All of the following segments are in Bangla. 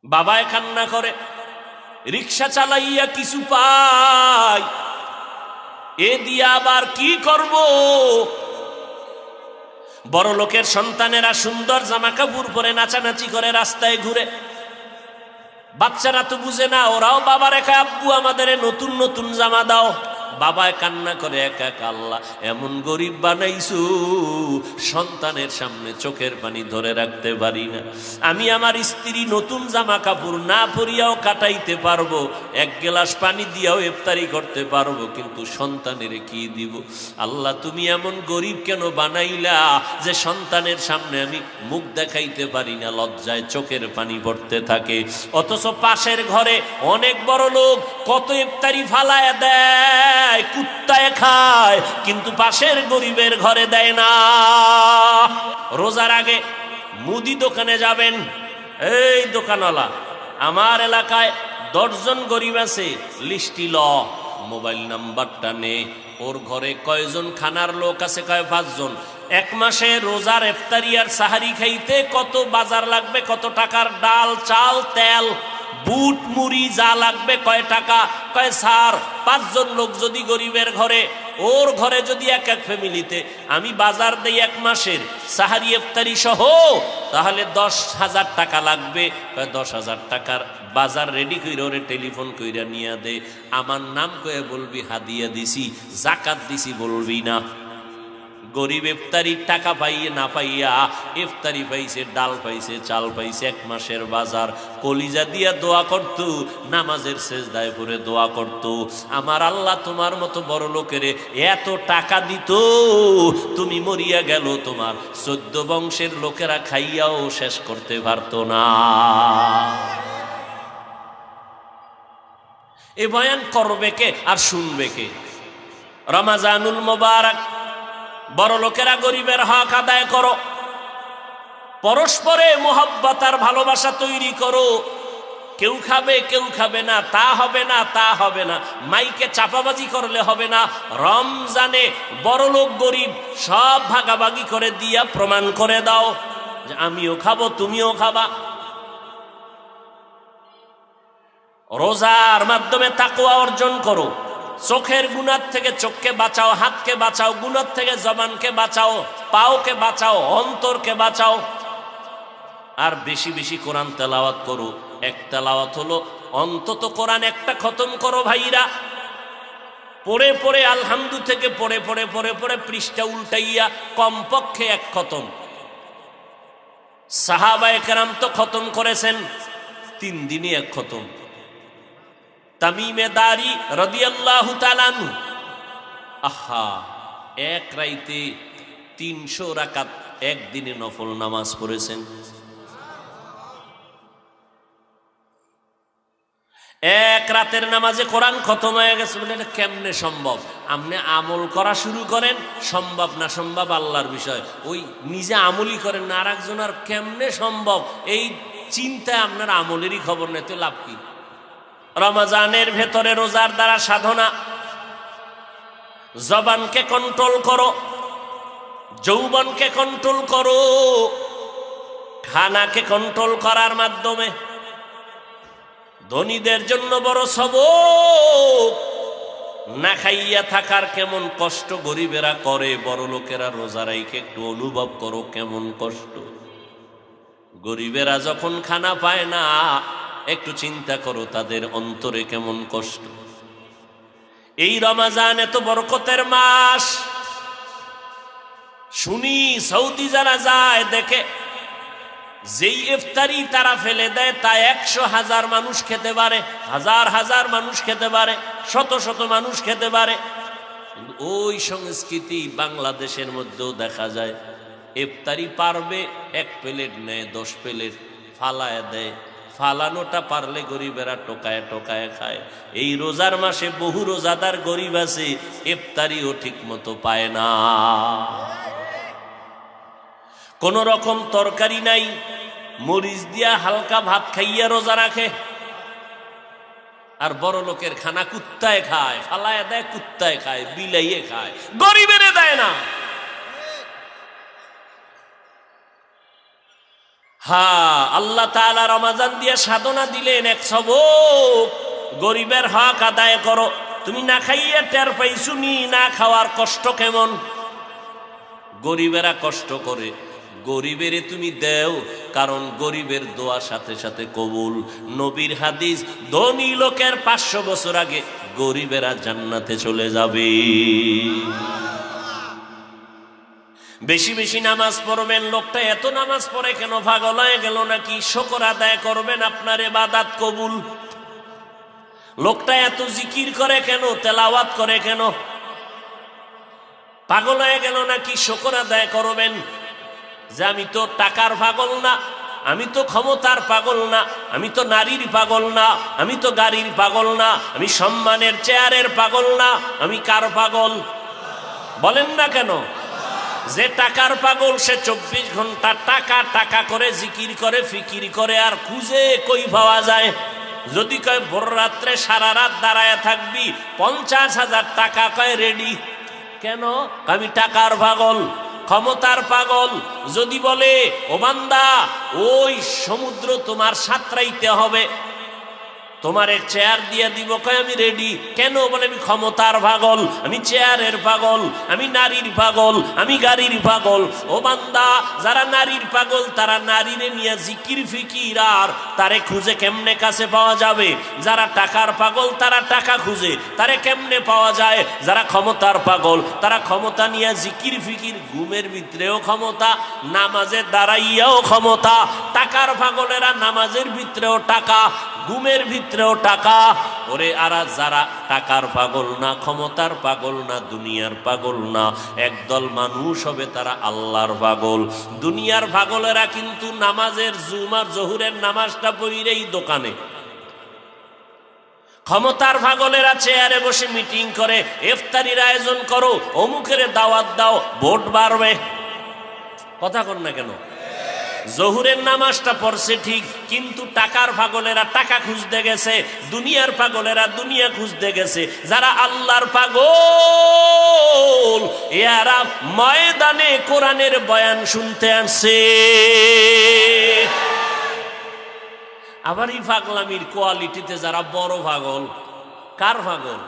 বাবায় কান্না করে, রিক্সা চালাইয়া কিছু পাই, এ দিয়া আবার কি করব? বড় লোকের সন্তানেরা সুন্দর জামা কাপড় পরে নাচানাচি করে রাস্তায় ঘুরে, বাচ্চারা তো বুঝে না, ওরাও বাবা রেখা, আব্বু আমাদের নতুন নতুন জামা দাও। বাবায় কান্না করে, একা একা আল্লাহ এমন গরিব বানাইছু, সন্তানের সামনে চোখের পানি ধরে রাখতে পারি না। আমি আমার স্ত্রী নতুন জামা কাপড় না পরিয়াও কাটাইতে পারবো, এক গ্লাস পানি দিয়াও ইফতারি করতে পারবো, কিন্তু সন্তানের কি দিব? আল্লাহ তুমি এমন গরিব কেন বানাইলা যে সন্তানের সামনে আমি মুখ দেখাইতে পারি না, লজ্জায় চোখের পানি পড়তে থাকে। অথচ পাশের ঘরে অনেক বড় লোক কত ইফতারি ফালায় দেয়, কুত্তায় খায়, কিন্তু পাশের গরিবের ঘরে দেয় না। রোজার আগে মুদি দোকানে যাবেন, এই দোকানওয়ালা, আমার এলাকায় 10 জন গরিব আছে, লিস্টি ল, মোবাইল নাম্বারটা নে, ওর ঘরে কয়জন খানার লোক আছে? কয় 5 জন। এক মাসে রোজার ইফতারি আর সাহারি খাইতে কত বাজার লাগবে, কত টাকার ডাল চাল তেল বুট মুড়ি যা লাগবে, কয় টাকা? কয় স্যার 5 জন লোক যদি গরিবের ঘরে, ওর ঘরে যদি এক এক ফ্যামিলিতে আমি বাজার দেই এক মাসের সাহারি ইফতারি সহ, তাহলে 10,000 টাকা লাগবে। কয় 10,000 টাকার বাজার রেডি কইরা ওরে টেলিফোন কইরা নিয়ে দে, আমার নাম কয়ে বলবি হাদিয়া দিছি, জাকাত দিছি বলবি না। গরিব ইফতারির টাকা পাইয়ে না পাইয়া ইফতারি পাইছে, ডাল পাইছে, চাল পাইছে, এক মাসের বাজার, কলিজা দিয়া দোয়া করত, নামাজের সেজদায় পড়ে দোয়া করত, আমার আল্লাহ তোমার মতো বড় লোকের এত টাকা দিত, তুমি মরিয়া গেল, তোমার 14 বংশের লোকেরা খাইয়াও শেষ করতে পারত না। এ বয়ান করবে কে আর শুনবে কে? রমাজানুল মোবারক, বড় লোকেরা গরিবের হক আদায় করো, পরস্পরে মোহাব্বত আর ভালোবাসা তৈরি করো। কেউ খাবে কেউ খাবে না, তা হবে না, তা হবে না, মাইকে চাপাবাজি করলে হবে না। রমজানে বড় লোক গরিব সব ভাগাভাগি করে দিয়া প্রমাণ করে দাও যে আমিও খাবো, তুমিও খাবা। রোজার মাধ্যমে তাকওয়া অর্জন করো, চোখের গুনাহ থেকে চোখকে বাঁচাও, হাতকে বাঁচাও, গুনাহ থেকে জবানকে বাঁচাও, পাওকে বাঁচাও, অন্তরকে বাঁচাও। আর বেশি বেশি কোরআন তেলাওয়াত করো। এক তেলাওয়াত হলো অন্তত কোরআন একটা খতম করো ভাইরা, পড়ে পড়ে আলহামদু থেকে পড়ে পড়ে পড়ে পড়ে পৃষ্ঠা উল্টাইয়া কমপক্ষে 1 খতম। সাহাবায়ে কেরাম তো খতম করেছেন 3 দিনে 1 খতম। তামিমে দারি রাদিয়াল্লাহু তাআলা আনহু, আহা, এক রাইতে 300 রাকাত একদিনে নফল নামাজ পড়েছেন। এক রাতের নামাজে কোরআন খতম হয়ে গেছে। বলে এটা কেমনে সম্ভব? আপনি আমল করা শুরু করেন, সম্ভব না সম্ভব আল্লাহর বিষয়, ওই নিজে আমলই করেন না, আর একজন আর কেমনে সম্ভব এই চিন্তায় আপনার আমলেরই খবর নেই, তো লাভ কি? রমজানের ভেতরে রোজার দ্বারা সাধনা, জবানকে কন্ট্রোল করো, যৌবনকে কন্ট্রোল করো, খানাকে কন্ট্রোল করার মাধ্যমে। ধনীদের জন্য বড় সবক, না খাইয়া থাকার কেমন কষ্ট গরিবেরা করে, বড় লোকেরা রোজা রাইখে একটু অনুভব করো কেমন কষ্ট। গরিবেরা যখন খানা পায় না, একটু চিন্তা করো তাদের অন্তরে কেমন কষ্ট। এই রমজান এত বরকতের মাস, শুনি সৌদি যারা যায় দেখে যেই ইফতারি তারা ফেলে দেয় তা 100,000 মানুষ খেতে পারে, হাজার হাজার মানুষ খেতে পারে, শত শত মানুষ খেতে পারে। কিন্তু ওই সংস্কৃতি বাংলাদেশের মধ্যেও দেখা যায়। ইফতারি পারবে 1 প্লেট নেয়, 10 প্লেট ফালায় দেয়, ফালানোটা পারলে গরিবেরা টোকায় টোকায় খায়। এই রোজার মাসে বহু রোজাদার গরিব আছে, ইফতারিও ঠিক মতো পায় না, কোন রকম তরকারি নাই, মরিচ দিয়া হালকা ভাত খাইয়া রোজা রাখে। আর বড় লোকের খানা কুত্তায় খায়, ফালায় দেয়, কুত্তায় খায়, বিলাইয়ে খায়, গরিবেরে দেয় না। হ্যাঁ, আল্লাহ তাআলা রমাজান দিয়ে সাধনা দিলেন, এক সবক, গরিবের হক আদায় করো। তুমি না খাইয়া টের পাইছো নি না খাওয়ার কষ্ট কেমন? গরিবেরা কষ্ট করে, গরিবেরে তুমি দেও, কারণ গরিবের দোয়া সাথে সাথে কবুল। নবীর হাদিস, ধনী লোকের 500 বছর আগে গরিবেরা জান্নাতে চলে যাবে। বেশি বেশি নামাজ পড়বেন। লোকটা এত নামাজ পড়ে কেন, পাগল হয়ে গেল নাকি? শুকর আদায় করবেন, আপনার ইবাদত কবুল। লোকটা এত জিকির করে কেন, তেলাওয়াত করে কেন? পাগল হয়ে গেল নাকি? শুকর আদায় করবেন যে আমি তো টাকার পাগল না, আমি তো ক্ষমতার পাগল না, আমি তো নারীর পাগল না, আমি তো গাড়ির পাগল না, আমি সম্মানের চেয়ারের পাগল না, আমি কার পাগল? বলেন না কেন? যে টাকার পাগল সে 24 ঘন্টা টাকা টাকা করে জিকির করে, ফিকির করে, আর খুঁজে কই পাওয়া যায়? যদি কয় ভোর রাত্রে সারা রাত দাঁড়ায় থাকবি, 50,000 টাকা কয় রেডি। কেন? আমি টাকার পাগল, ক্ষমতার পাগল। যদি বলে ও বান্দা ওই সমুদ্র তোমার সাঁতরাইতে হবে, তোমার এক চেয়ার দিয়ে দিব, কয় আমি রেডি। কেন? বলে আমি ক্ষমতার পাগল, আমি চেয়ারের পাগল, আমি নারীর পাগল, আমি গাড়ির পাগল। ও বান্দা, যারা নারীর পাগল তারা নারীরে নিয়ে জিকির ফিকির আর তারে খুঁজে কেমনে কাছে পাওয়া যাবে? যারা টাকার পাগল তারা টাকা খুঁজে, তারে কেমনে পাওয়া যায়? যারা ক্ষমতার পাগল তারা ক্ষমতা নিয়ে জিকির ফিকির, ঘুমের ভিতরেও ক্ষমতা, নামাজে দাঁড়াইয়াও ক্ষমতা। টাকার পাগলেরা নামাজের ভিতরেও টাকা, ঘুমের ভিতরেও টাকা। ওরে আরা যারা টাকার পাগল না, ক্ষমতার পাগল না, দুনিয়ার পাগল না, একদল মানুষ হবে তারা আল্লাহর পাগল। দুনিয়ার পাগলেরা কিন্তু নামাজের জুমার জহুরের নামাজটা পড়িরেই দোকানে। ক্ষমতার পাগলেরা চেয়ারে বসে মিটিং করে, ইফতারির আয়োজন করো, অমুকের দাওয়াত দাও, ভোট বাড়বে। কথা কর না কেন? জহুরের নামাজটা পড়ছে ঠিক, কিন্তু টাকার পাগলেরা টাকা খুঁজতে গেছে, দুনিয়ার পাগলেরা দুনিয়া খুঁজতে গেছে। যারা আল্লাহর পাগল এরা ময়দানে কোরআনের বয়ান শুনতে আসে। আবার এই পাগলামির কোয়ালিটিতে যারা বড় পাগল, কার পাগল?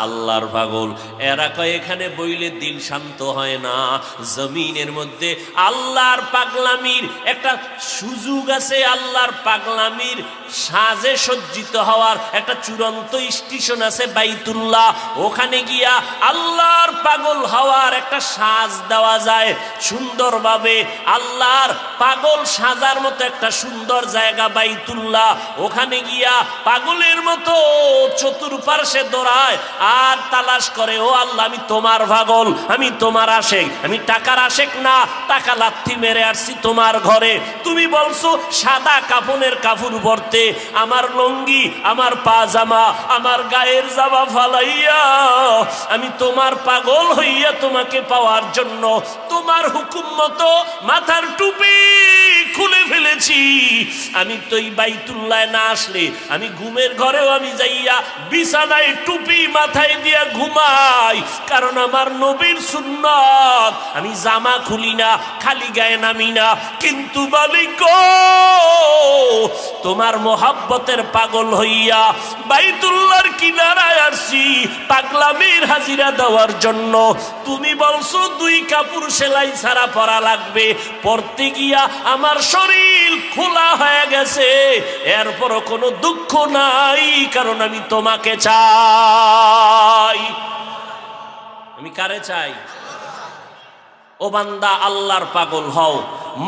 আল্লাহর পাগল। এরা কয় এখানে বইলে দিল শান্ত হয় না। জমিনের মধ্যে আল্লাহর পাগলামির একটা সুযোগ আছে, আল্লাহর পাগলামির সাজে সজ্জিত হওয়ার একটা চূড়ান্ত স্টেশন আছে বাইতুল্লাহ। ওখানে গিয়া আল্লাহর পাগল হওয়ার একটা সাজ দেওয়া যায় সুন্দরভাবে। আল্লাহর পাগল সাজার মতো একটা সুন্দর জায়গা বাইতুল্লাহ। ওখানে গিয়া পাগলের মতো চতুর্পার্শ্বে দৌড়ায় আর তালাশ করে, ও আল্লাহ আমি তোমার পাগল, আমি তোমার আশেক, আমি টাকার আশেক না, টাকা লাথি মেরে আসছি তোমার ঘরে। তুমি বলছো সাদা কাফনের কাপড় পরতে, আমার লুঙ্গি, আমার পাজামা, আমার গায়ের জামা ফালাইয়া আমি তোমার পাগল হইয়া তোমাকে পাওয়ার জন্য তোমার হুকুম মতো মাথার টুপি খুলে ফেলেছি। আমি তো এই বাইতুল্লাহ না আসলে আমি ঘুমের ঘরেও আমি যাইয়া বিছানায় টুপি মাথায় দিয়া ঘুমাই, কারণ আমার নবীর সুন্নাত। আমি জামা খুলি না, খালি গায়ে নামি না, কিন্তু মালিক তোমার মোহাব্বতের পাগল হইয়া বাইতুল্লাহর কিনারায় আসছি পাগলামির হাজিরা দেওয়ার জন্য। তুমি বলছো 2 কাপড় সেলাই ছাড়া পরা লাগবে, পরতে গিয়া আমার শরীর খোলা হয়ে গেছে, এরপরও কোনো দুঃখ নাই, কারণ আমি তোমাকে চাই। আমি কারে চাই? ও বান্দা আল্লাহর পাগল হও।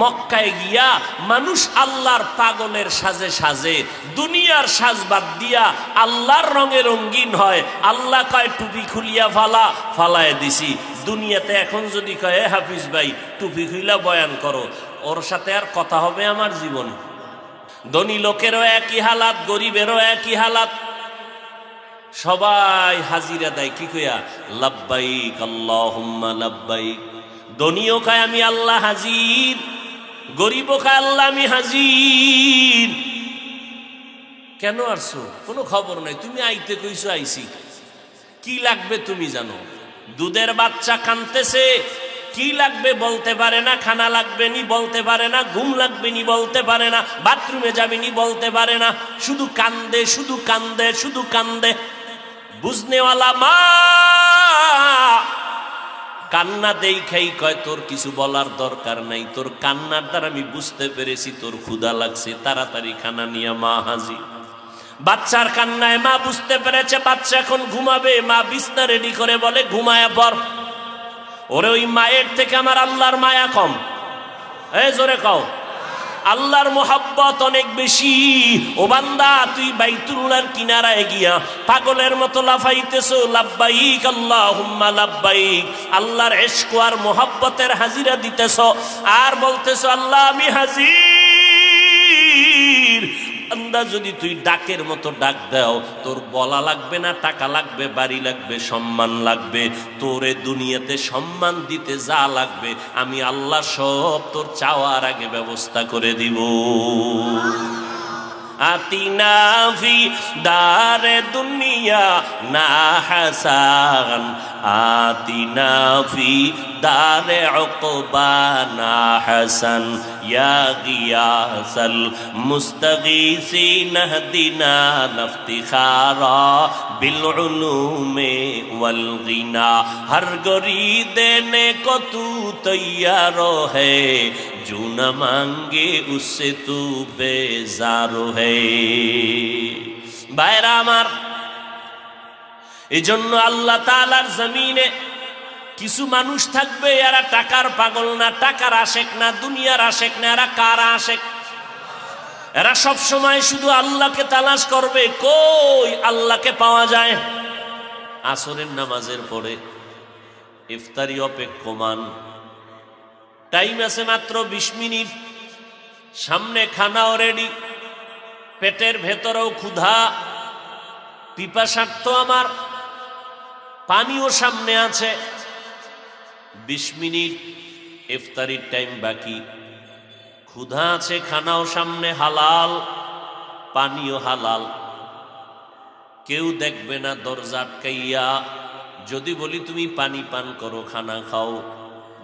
মক্কায় গিয়া মানুষ আল্লাহর পাগলের সাজে সাজে, দুনিয়ার সাজ বাদ দিয়া আল্লাহর রঙে রঙিন হয়। আল্লাহ কয় টুপি খুলিয়া ফালায় দিছি। দুনিয়াতে এখন যদি কয় হাফিজ ভাই টুপি খুইলা বয়ান করো, ওর সাথে আর কথা হবে আমার জীবনে? ধনী লোকেরও একই হালাত, গরিবেরও একই হালাত। সবাই হাজিরা দেয় কি কইয়া? লাব্বাইক আল্লাহুম্মা লাব্বাইক। ধনীও খায় আমি আল্লাহ হাজির, গরিবও খায় আল্লাহ আমি হাজির। কেন আসছো? কোনো খবর নাই, তুমি আইতে কইছো আইছি। কি লাগবে তুমি জানো? দুধের বাচ্চা কাঁদতেছে, কি লাগবে বলতে পারে না, খানা লাগবে নি বলতে পারে না, ঘুম লাগবে নি বলতে পারে না, বাথরুমে যাবে নি বলতে পারে না, শুধু কান্দে শুধু কান্দে শুধু কান্দে। বুঝনেওয়ালা মা কান্না দেখাই কয় তোর কিছু বলার দরকার নাই, তোর কান্নার দ্বারা আমি বুঝতে পেরেছি তোর ক্ষুধা লাগছে, তাড়াতাড়ি খানা নিয়ে মা হাজির। বাচ্চার কান্নায় মা বুঝতে পেরেছে বাচ্চা এখন ঘুমাবে, মা বিছনা রেডি করে বলে ঘুমায়া পড়। ওরে ওই মায়ের থেকে আমার আল্লাহর মায়া কম? এই জোরে কও, আল্লাহর মোহাব্বত অনেক বেশি। ও বান্দা তুই বাইতুল্লাহর কিনারায় গিয়া পাগলের মতো লাফাইতেছো, লাব্বাইক আল্লাহুম্মা লাব্বাইক, আল্লাহর ইশক আর মোহাব্বতের হাজিরা দিতেছো আর বলতেছো আল্লাহ আমি হাজির। বান্দা যদি তুই ডাকের মতো ডাক দাও, তোর বলা লাগবে না, টাকা লাগবে, বাড়ি লাগবে, সম্মান লাগবে, তোরে দুনিয়াতে সম্মান দিতে যা লাগবে আমি আল্লাহ সব তোর চাওয়ার আগে ব্যবস্থা করে দিব। আতিনা ফি দারে দুনিয়া না হাসান, আতিনা ফি দারে উকবা না হাসান, ইয়া গিয়াসাল মুস্তাগীসিন হদিনা নফতিখারা বিল উলুমে ওয়াল গিনা, হর গরি দেনে কো তু তৈয়ার है, जो न मांगे उससे तू बेजार है। ভাইরা আমার, এই জন্য আল্লাহ তাআলার জমিনে কিছু মানুষ থাকবে এরা টাকার পাগল না, টাকার আশেক না, দুনিয়ার আশেক না, এরা কার আশেক? এরা সব সময় শুধু আল্লাহকে তালাশ করবে, কই আল্লাহকে পাওয়া যায়। আসরের নামাজের পরে ইফতারি অপেক্ষমান, টাইম আছে মাত্র 20 মিনিট, সামনে খানাও রেডি, পেটের ভেতরেও ক্ষুধা, পিপাসার্থ আমার, পানিও সামনে আছে। 20 মিনিট ইফতারির টাইম বাকি, ক্ষুধা আছে, খানাও সামনে, হালাল পানিও হালাল। কেউ দেখবে না দরজা আটকাইয়া। যদি বলি তুমি পানি পান করো, খানা খাও,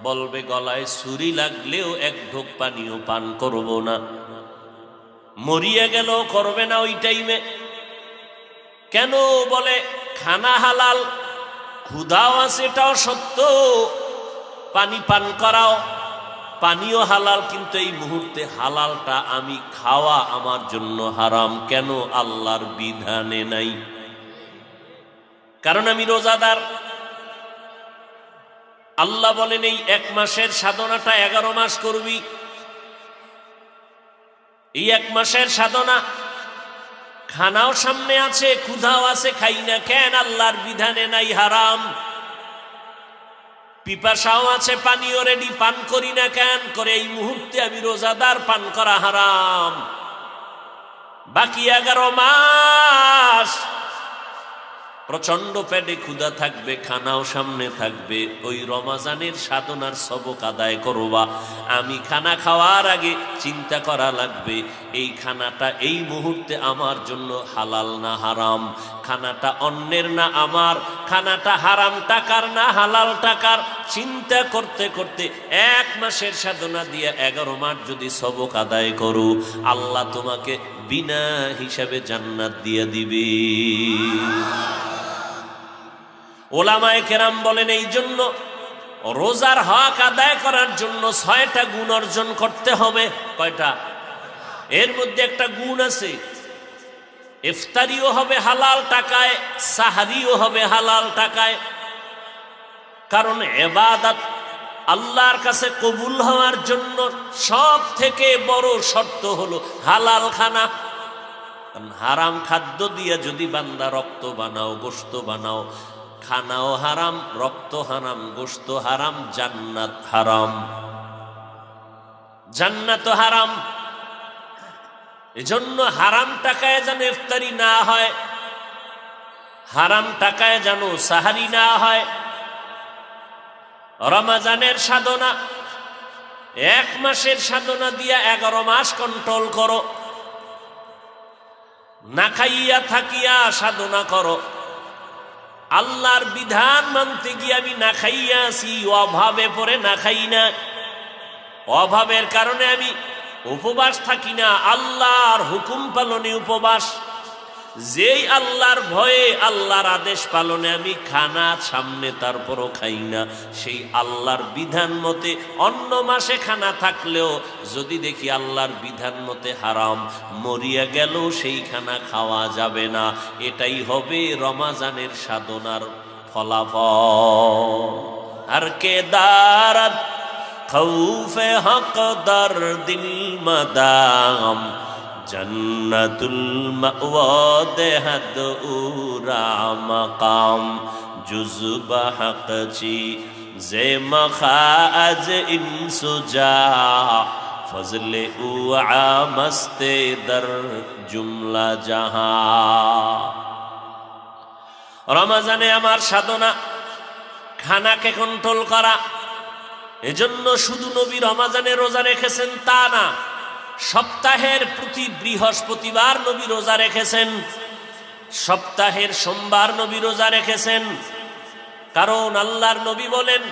বলবে গলায় ছুরি লাগলেও এক ঢোক পানিও পান করব না। মরিয়া গেল করবে না ওই টাইমে। কেন? বলে খানা হালাল, ক্ষুধাও আছে, এটাও সত্য, পানি পান করাও, পানিও হালাল, কিন্তু এই মুহূর্তে হালালটা আমি খাওয়া আমার জন্য হারাম। কেন? আল্লাহর বিধানে নাই, কারণ আমি রোজাদার। আল্লাহ বলেন এই 1 মাসের সাধনাটা 11 মাস করবি। এই 1 মাসের সাধনা, খানাও সামনে আছে, ক্ষুধাও আছে, খাই না কেন? আল্লাহর বিধানে নাই, হারাম। পিপাসাও আছে, পানিও রেডি, পান করি না কেন? করে এই মুহূর্তে আমি রোজাদার, পান করা হারাম। বাকি 11 মাস প্রচন্ড পেটে ক্ষুধা থাকবে, খানাও সামনে থাকবে, ওই রমাজানের সাধনার সবক আদায় করবা। আমি খানা খাওয়ার আগে চিন্তা করা লাগবে এই খানাটা এই মুহূর্তে আমার জন্য হালাল না হারাম, খানাটা অন্যের না আমার, খানাটা হারাম টাকার না হালাল টাকার। চিন্তা করতে করতে 1 মাসের সাধনা দিয়ে 11 মাস যদি সবক আদায় করো, আল্লাহ তোমাকে বিনা হিসাবে জান্নাত দিয়ে দিবে। ওলামায়ে কেরাম বলেন এই জন্য রোজার হক আদায় করার জন্য 6টা গুণ অর্জন করতে হবে। কয়টা? এর মধ্যে একটা গুণ আছে, ইফতারিও হবে হালাল টাকায়, সাহারিও হবে হালাল টাকায়। কারণ ইবাদত আল্লাহর কাছে কবুল হওয়ার জন্য সব থেকে বড় শর্ত হলো হালাল খানা। হারাম খাদ্য দিয়ে যদি বান্দা রক্ত বানাও, গোশত বানাও, খানাও হারাম, রক্ত হারাম, গোশত হারাম, জান্নাত হারাম, জান্নাত হারাম। এজন্য হারাম টাকায় যেন ইফতারি না হয়, হারাম টাকায় যেন সাহারি না হয়। রমজানের সাধনা 1 মাসের সাধনা দিয়া 11 মাস কন্ট্রোল করো, না খাইয়া থাকিয়া সাধনা করো। আল্লাহর বিধান মানতে গিয়ে আমি না খাইয়া আছি, অভাবে পড়ে না খাই না, অভাবের কারণে আমি উপবাস থাকি না, আল্লাহর হুকুম পালনে উপবাস। যেই আল্লাহর ভয়ে আল্লাহর আদেশ পালনে আমি খানা সামনে তারপরও খাই না, সেই আল্লাহর বিধান মতে অন্য মাসে খানা থাকলেও যদি দেখি আল্লাহর বিধান মতে হারাম, মরিয়া গেল সেই খানা খাওয়া যাবে না। এটাই হবে রমাজানের সাধনার ফলাফল। আর কে দারাত খৌফে হক দর দিল মাদাম, জন্নতুল মাওয়া দেহদ উরা মাকাম, জুজবা হক চি জে মখাজ ইনসুজা, ফজলে উআ মস্তে দর জুমলা জাহা। রমজানে আমার সাধনা খানাকে কন্ট্রোল করা। এজন্য শুধু নবী রমজানে রোজা রেখেছেন তা না, সপ্তাহের প্রতি বৃহস্পতিবার নবী রোজা রেখেছেন, সপ্তাহের সোমবার নবী রোজা রেখেছেন। কারণ আল্লাহর নবী বলেন,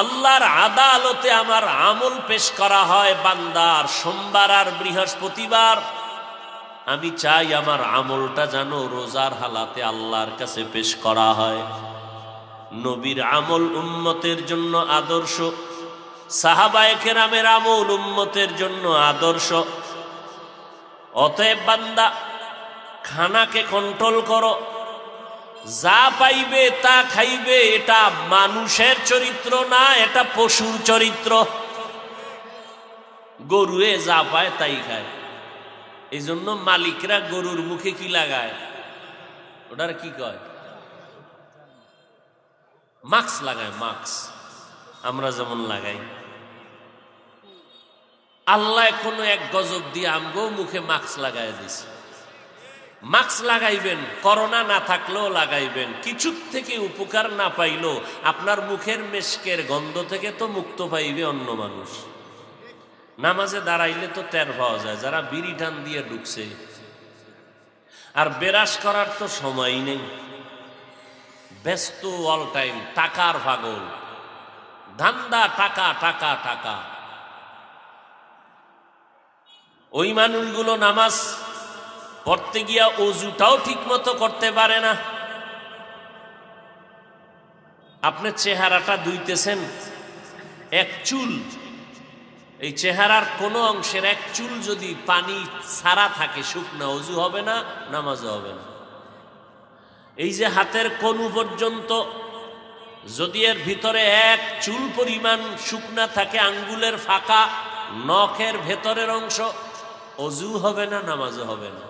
আল্লাহর আদালতে আমার আমল পেশ করা হয় বান্দার সোমবার আর বৃহস্পতিবার। আমি চাই আমার আমলটা যেন রোজার হালাতে আল্লাহর কাছে পেশ করা হয়। নবীর আমল উম্মতের জন্য আদর্শ, সাহাবায়ে কেরামের আমল উম্মতের জন্য আদর্শ। অতএব বান্দা খানাকে কন্ট্রোল করো, যা পাইবে তা খাইবে। এটা মানুষের চরিত্র না, এটা পশুর চরিত্র। গরুয়ে যা পায় তাই খায়। এই জন্য মালিকরা গরুর মুখে কি লাগায়, ওটার কি কয়, মাস্ক লাগায়। মাস্ক আমরা যেমন লাগাই, আল্লাহ কোনো এক গজব দিয়ে আমগো মুখে মাস্ক লাগাই দিছে। মাস্ক লাগাইবেন, করোনা না থাকলেও লাগাইবেন। কিছুর থেকে উপকার না পাইলেও আপনার মুখের মেশকের গন্ধ থেকে তো মুক্ত পাইবে অন্য মানুষ। নামাজে দাঁড়াইলে তো টের পাওয়া যায় যারা বিড়ি টান দিয়ে ঢুকছে। আর বেরাস করার তো সময় নেই, ব্যস্ত অল টাইম, টাকার পাগল, ধান্দা টাকা টাকা টাকা। ওই মানুষগুলো নামাজ পড়তে গিয়া অজুটাও ঠিক মতো করতে পারে না। আপনি চেহারাটা ধুইতেছেন, এক চুল, এই চেহারার কোনো অংশের এক চুল যদি পানি ছাড়া থাকে শুকনা, অজু হবে না, নামাজও হবে না। এই যে হাতের কনু পর্যন্ত যদি এর ভিতরে এক চুল পরিমাণ শুকনা থাকে, আঙ্গুলের ফাঁকা, নখের ভেতরের অংশ, অজু হবে না, নামাজও হবে না।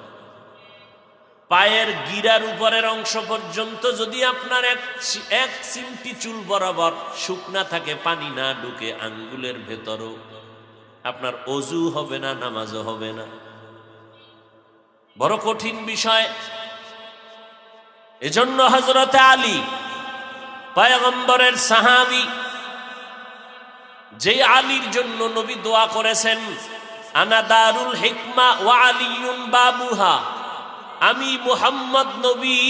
পায়ের গিরার উপরের অংশ পর্যন্ত যদি আপনার এক চিমটি চুল বরাবর শুকনা থাকে, পানি না ঢুকে আঙ্গুলের ভেতরও, আপনার অজু হবে না, নামাজও হবে না। বড় কঠিন বিষয়। এজন্য হযরত আলী পয়গম্বরের সাহাবী, যে আলীর জন্য নবী দোয়া করেছেন, আনা দারুল হিকমা ওয়া আলিয়ুন বাবুহা, আমি মুহাম্মদ নবী,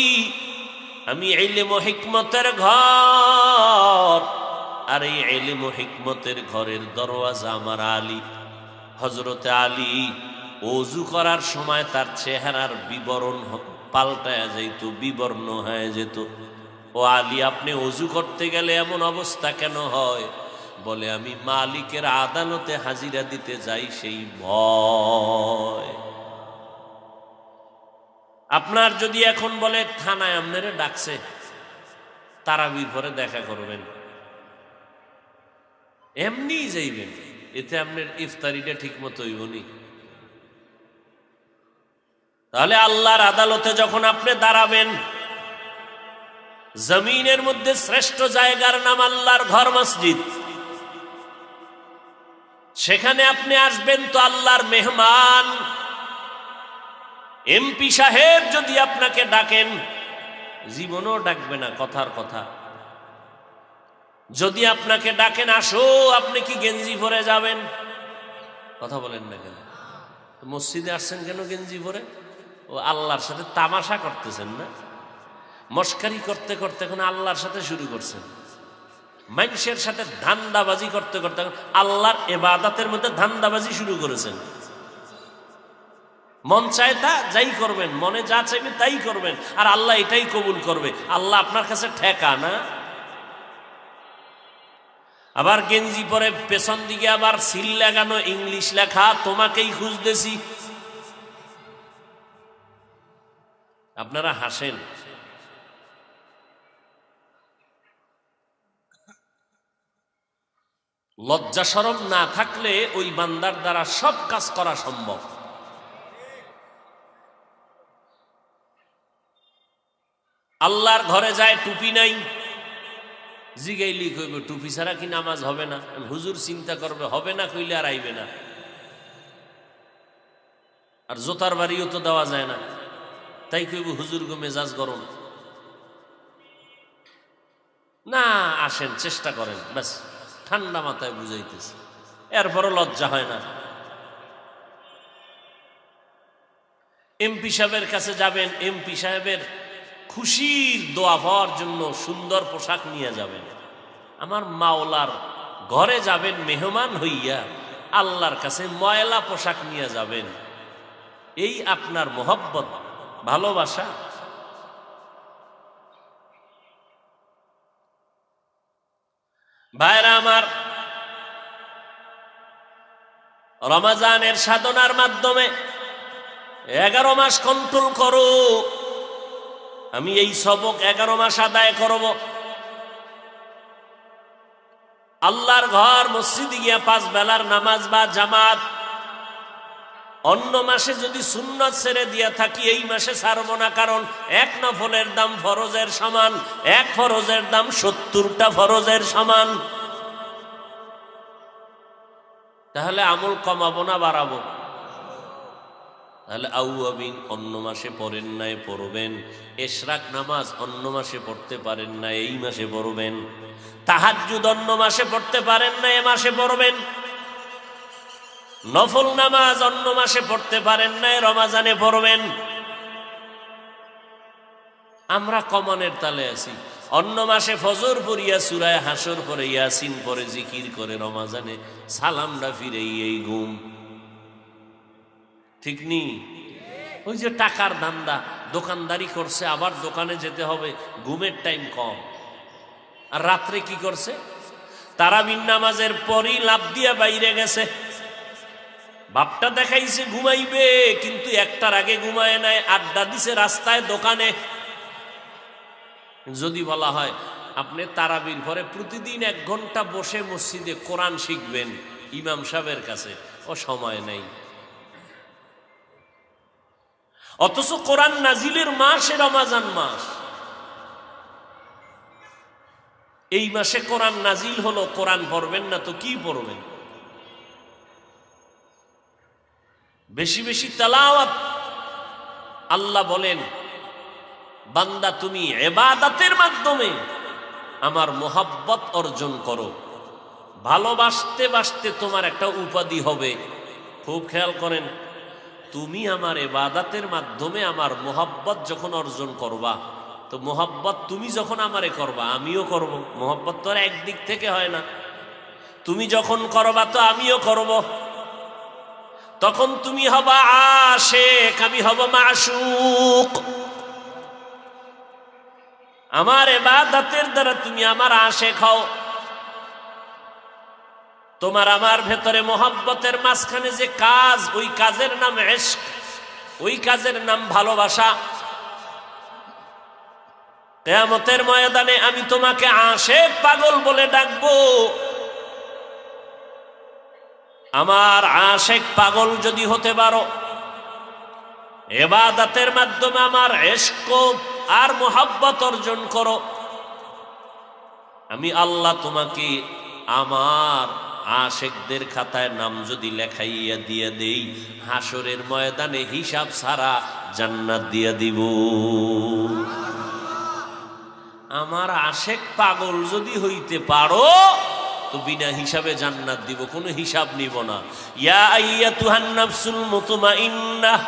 আমি ইলম ও হিকমতের ঘর, আর এই ইলম ও হিকমতের ঘরের দরওয়াজা আমার আলী। হযরত আলী ওযু করার সময় তার চেহারার বিবরণ পাল্টায়া যেত, বিবর্ণ হয়ে যেত। ও আলী, আপনি ওযু করতে গেলে এমন অবস্থা কেন হয়? বলে, আমি মালিকের আদালতে হাজিরা দিতে যাই সেই ভয়। আপনার যদি এখন বলে থানায় আপনারে ডাকছে, তারাবির পরে দেখা করবেন, এমনি যাইবেন, এতে আপনার ইফতারিটা ঠিক মতো হইবনি। তাহলে আল্লাহর আদালতে যখন আপনি দাঁড়াবেন, জমিনের মধ্যে শ্রেষ্ঠ জায়গার নাম আল্লাহর ঘর, মসজিদ। সেখানে আপনি আসবেন তো আল্লাহর মেহমান। এমপি সাহেব যদি আপনাকে ডাকেন, জীবনও ডাকবে না, কথার কথা। যদি আপনাকে ডাকেন আসো, আপনি কি গেঞ্জি পরে যাবেন? কথা বলেন না কেন? মসজিদে আসছেন কেন গেঞ্জি পরে? ও আল্লাহর সাথে তামাশা করতেছেন না? মস্কারি করতে করতে এখন আল্লাহর সাথে শুরু করছেন, মানুষের সাথে ধান্দাবাজি করতে করতে আল্লাহর ইবাদতের মধ্যে ধান্দাবাজি শুরু করেছেন। মন চায় তা যাই করবেন, মনে যা চাইবে তাই করবেন, আর আল্লাহ এটাই কবুল করবে। আল্লাহ আপনার কাছে ঠেকা না। আবার গেঞ্জি পরে পেছন দিকে আবার সিল লাগানো, ইংলিশ লেখা, তোমাকেই খুঁজতেছি। আপনারা হাসেন, লজ্জা শরম না থাকলে ওই বান্দার দ্বারা সব কাজ করা সম্ভব। আল্লাহর ঘরে যায়, টুপি নাই, জিগাইলি কইবে টুপি ছাড়া কি নামাজ হবে না? হুজুর চিন্তা করবে হবে না কইলে আর আইবে না। আর জোতার বাড়িও তো দেওয়া যায় না, তাই কইব হুজুর গো মেজাজ গরম। না আসেন, চেষ্টা করেন, ব্যাস ঠান্ডা মাথায় বুঝাইতেছে, এরপরও লজ্জা হয় না। এমপি সাহেবের কাছে যাবেন, এমপি সাহেবের খুশির দোয়া পাওয়ার জন্য সুন্দর পোশাক নিয়ে যাবেন। আমার মাওলার ঘরে যাবেন মেহমান হইয়া, আল্লাহর কাছে ময়লা পোশাক নিয়ে যাবেন। এই আপনার মোহব্বত, ভালোবাসা। ভাইরা আমার, রমজানের সাধনার মাধ্যমে 11 মাস কন্ট্রোল করো। আমি এই সবক 11 মাস আদায় করব। আল্লাহর ঘর মসজিদে গিয়া 5 বেলার নামাজ বা জামাত। অন্য মাসে যদি সুন্নত ছেড়ে দিয়া থাকি, এই মাসে ছাড়ব না, কারণ 1 নফলের দাম ফরজের সমান, 1 ফরজের দাম 70টা ফরজের সমান। তাহলে আমল কমাবো না বাড়াবো? তাহলে আউয়াবিন অন্য মাসে পড়েন নাই, পড়বেন। ইশরাক নামাজ অন্য মাসে পড়তে পারেন না, এই মাসে পড়বেন। তাহাজ্জুদ অন্য মাসে পড়তে পারেন না, এ মাসে পড়বেন। নফল নামাজ অন্য মাসে পড়তে পারেন না, রমজানে পড়বেন। আমরা কমানের তালে আছি। অন্য মাসে ফজর পড়িয়া সূরা হাসর পড়ে, ইয়াসিন পড়ে, জিকির করে, রমজানে সালামটা ফিরে এই ঘুম। ঠিক নি? ওই যে টাকার ধান্দা, দোকানদারি করছে, আবার দোকানে যেতে হবে, ঘুমের টাইম কম। আর রাত্রে কি করছে? তারাবির নামাজের পরই লাফ দিয়া বাইরে গেছে, বাপটা দেখাইছে ঘুমাইবে, কিন্তু 1টার আগে ঘুমায় নাই, আড্ডা দিছে রাস্তায়, দোকানে। যদি বলা হয় আপনি তারাবির পরে প্রতিদিন 1 ঘন্টা বসে মসজিদে কোরআন শিখবেন ইমাম সাহেবের কাছে, ও সময় নেই। অথচ কোরআন নাজিলের মাস রমজান মাস। এই মাসে কোরআন নাজিল হলো, কোরআন পড়বেন না তো কি পড়বেন? বেশি বেশি তেলাওয়াত। আল্লাহ বলেন, বান্দা তুমি ইবাদতের মাধ্যমে আমার মোহাব্বত অর্জন করো। ভালোবাসতে বাসতে তোমার একটা উপাধি হবে। খুব খেয়াল করেন, তুমি আমার ইবাদতের মাধ্যমে আমার মোহাব্বত যখন অর্জন করবা, তো মোহাব্বত তুমি যখন আমারে করবা আমিও করব। মোহাব্বত তো আর একদিক থেকে হয় না। তুমি যখন করবা তো আমিও করব। তখন তুমি হবা আশিক, আমি হব মাশুক। আমার ইবাদতের দ্বারা তুমি আমার আশিক হও। তোমার আমার ভেতরে মোহাব্বতের মাঝখানে যে কাজ, ওই কাজের নাম ইশক, ওই কাজের নাম ভালোবাসা। কিয়ামতের ময়দানে আমি তোমাকে আশিক পাগল বলে ডাকবো। আমার আশিক পাগল যদি হতে পারো, ইবাদতের মাধ্যমে আমার ইশক আর মোহাব্বত অর্জন করো, আমি আল্লাহ তোমাকে আমার আশিকদের খাতায় নাম যদি লেখাইয়া দিয়ে দেই, হাসরের ময়দানে হিসাব ছাড়া জান্নাত দিয়া দিব। আমার আশিক পাগল যদি হইতে পারো তো বিনা হিসাবে জান্নাত দিব, কোনো হিসাব নিব না। ইয়া আইয়াতুহান নাফসুল মুতমাইন্নাহ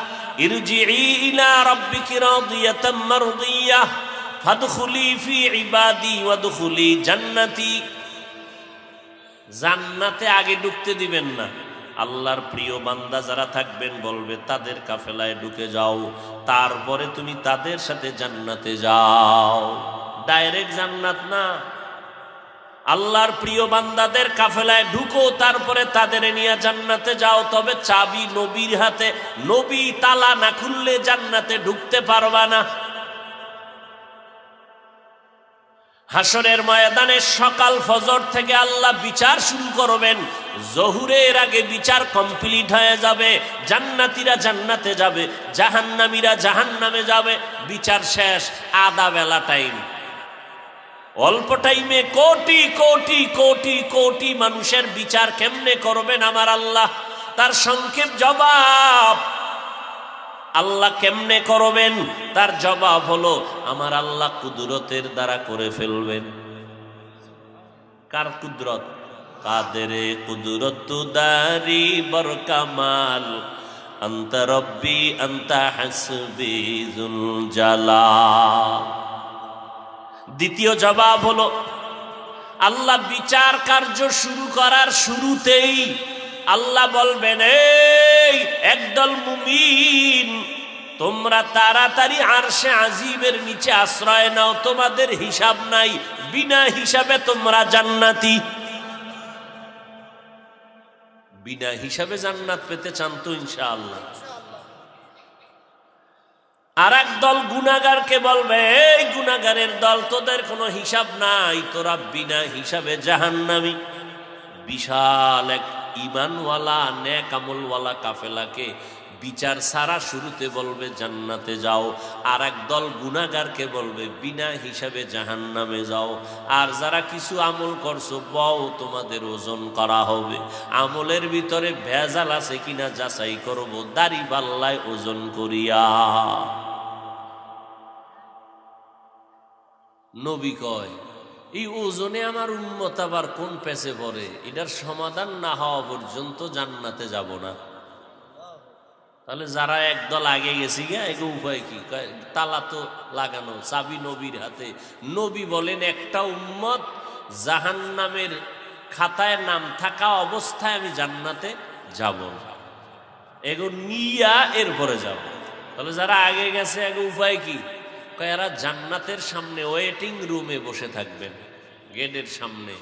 ইরজিই ইলা রাব্বিকি রাদিয়াতাম মারদিয়াহ ফাদখুলি ফি ইবাদি ওয়াদখুলি জান্নাতি। জান্নাতে আগে ঢুকতে দিবেন না, আল্লাহর প্রিয় বান্দা যারা থাকবেন বলবে তাদের কাফেলায় ঢুকে যাও, তারপরে তুমি তাদের সাথে জান্নাতে যাও। ডাইরেক্ট জান্নাত না, আল্লাহর প্রিয় বান্দাদের কাফেলায় ঢুকো, তারপরে তাদের নিয়ে জান্নাতে যাও। তবে চাবি নবীর হাতে, নবী তালা না খুললে জান্নাতে ঢুকতে পারবা না। হাসরের ময়দানে সকাল ফজর থেকে আল্লাহ বিচার শুরু করবেন, জহুরের আগে বিচার কমপ্লিট হয়ে যাবে। জান্নাতীরা জান্নাতে যাবে, জাহান্নামীরা জাহান্নামে যাবে। বিচার শেষ, আধা বেলা টাইম। অল্প টাইমে কোটি কোটি কোটি কোটি মানুষের বিচার কেমনে করবেন আমার আল্লাহ? তার সংক্ষেপ জবাব, আল্লাহ কেমনে করবেন? তার জবাব হলো আমার আল্লাহ কুদরতের দ্বারা করে ফেলবেন। কার কুদরত? কাদেরে কুদরত দারি বর কামাল, আনতা রব্বি আনতা হাসবি যুল জালাল। দ্বিতীয় জবাব হলো আল্লাহ বিচার কার্য শুরু করার শুরুতেই আল্লাহ বলবেন, এই একদল মুমিন তোমরা তাড়াতাড়ি আরশে আজিমের নিচে আশ্রয় নাও, তোমাদের হিসাব নাই, বিনা হিসাবে তোমরা জান্নাতি। বিনা হিসাবে জান্নাত পেতে চান তো ইনশাআল্লাহ। আর এক দল গুনাহগারকে বলবে, এই গুনাহগারের দল, তোদের কোনো হিসাব নাই, তোরা বিনা হিসাবে জাহান্নামী। বিশাল এক ঈমানওয়ালা নেক আমলওয়ালা কাফেলাকে বিচার সারা শুরুতে বলবে জান্নাতে যাও, আর এক দল গুনাহগারকে বলবে বিনা হিসাবে জাহান্নামে যাও। আর যারা কিছু আমল করছো বও, তোমাদের ওজন করা হবে, আমলের ভিতরে ভেজাল আছে কিনা যাচাই করব, দাড়ি পাল্লায় ওজন করিয়া। নবী কয়, এই ওজনে আমার উম্মত আবার কোন পেছে পড়ে, এটার সমাধান না হওয়া পর্যন্ত জান্নাতে যাব না। তাহলে যারা একদল আগে গেছি গা, এগো উপায় কি? তালা তো লাগানো, চাবি নবীর হাতে। নবী বলেন একটা উম্মত জাহান্নামের খাতায় নাম থাকা অবস্থায় আমি জান্নাতে যাব না, এগো নিয়া এরপরে যাব। তাহলে যারা আগে গেছে এগো উপায় কি? এরা জান্নাতের সামনে ওয়েটিং রুমে বসে থাকবেন, গেটের সামনে।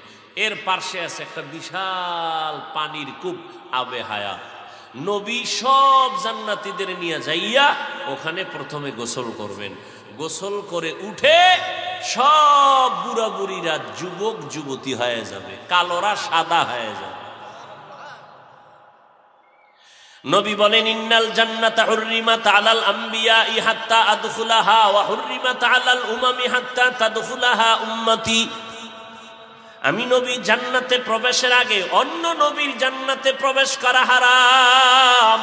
এর পাশে আছে একটা বিশাল পানির কূপ, আবে হায়া। নবী সব জান্নাতীদের নিয়ে যাইয়া ওখানে প্রথমে গোসল করবেন। গোসল করে উঠে সব বুড়া বুড়িরা যুবক যুবতী হয়ে যাবে, কালোরা সাদা হয়ে যাবে। নবী বলেন, ইন্নাল জান্নাতা হুররিমাত আলাল আমবিয়াই হাত্তা আদখুলাহা ওয়া হুররিমাত আলাল উমামি হাত্তা তাদখুলাহা উম্মতি। আমি নবী জান্নাতে প্রবেশের আগে অন্য নবীর জান্নাতে প্রবেশ করা হারাম।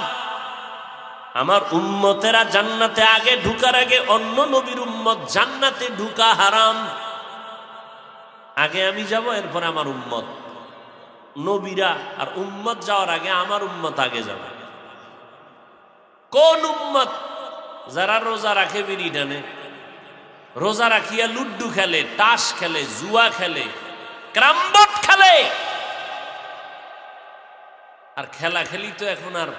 আমার উম্মতেরা জান্নাতে আগে ঢুকার আগে অন্য নবীর উম্মত জান্নাতে ঢুকা হারাম। আগে আমি যাব, এরপর আমার উম্মত। নবীরা আর উম্মত যাওয়ার আগে আমার উম্মত আগে যাবে। কোন উম্মত? যারা রোজা রাখে, বিড়ি টানে, রোজা রাখিয়া লুড্ডু খেলে, তাস খেলে, জুয়া খেলে, ক্রামবোর্ড খেলে। আর খেলা খেলি তো এখন আর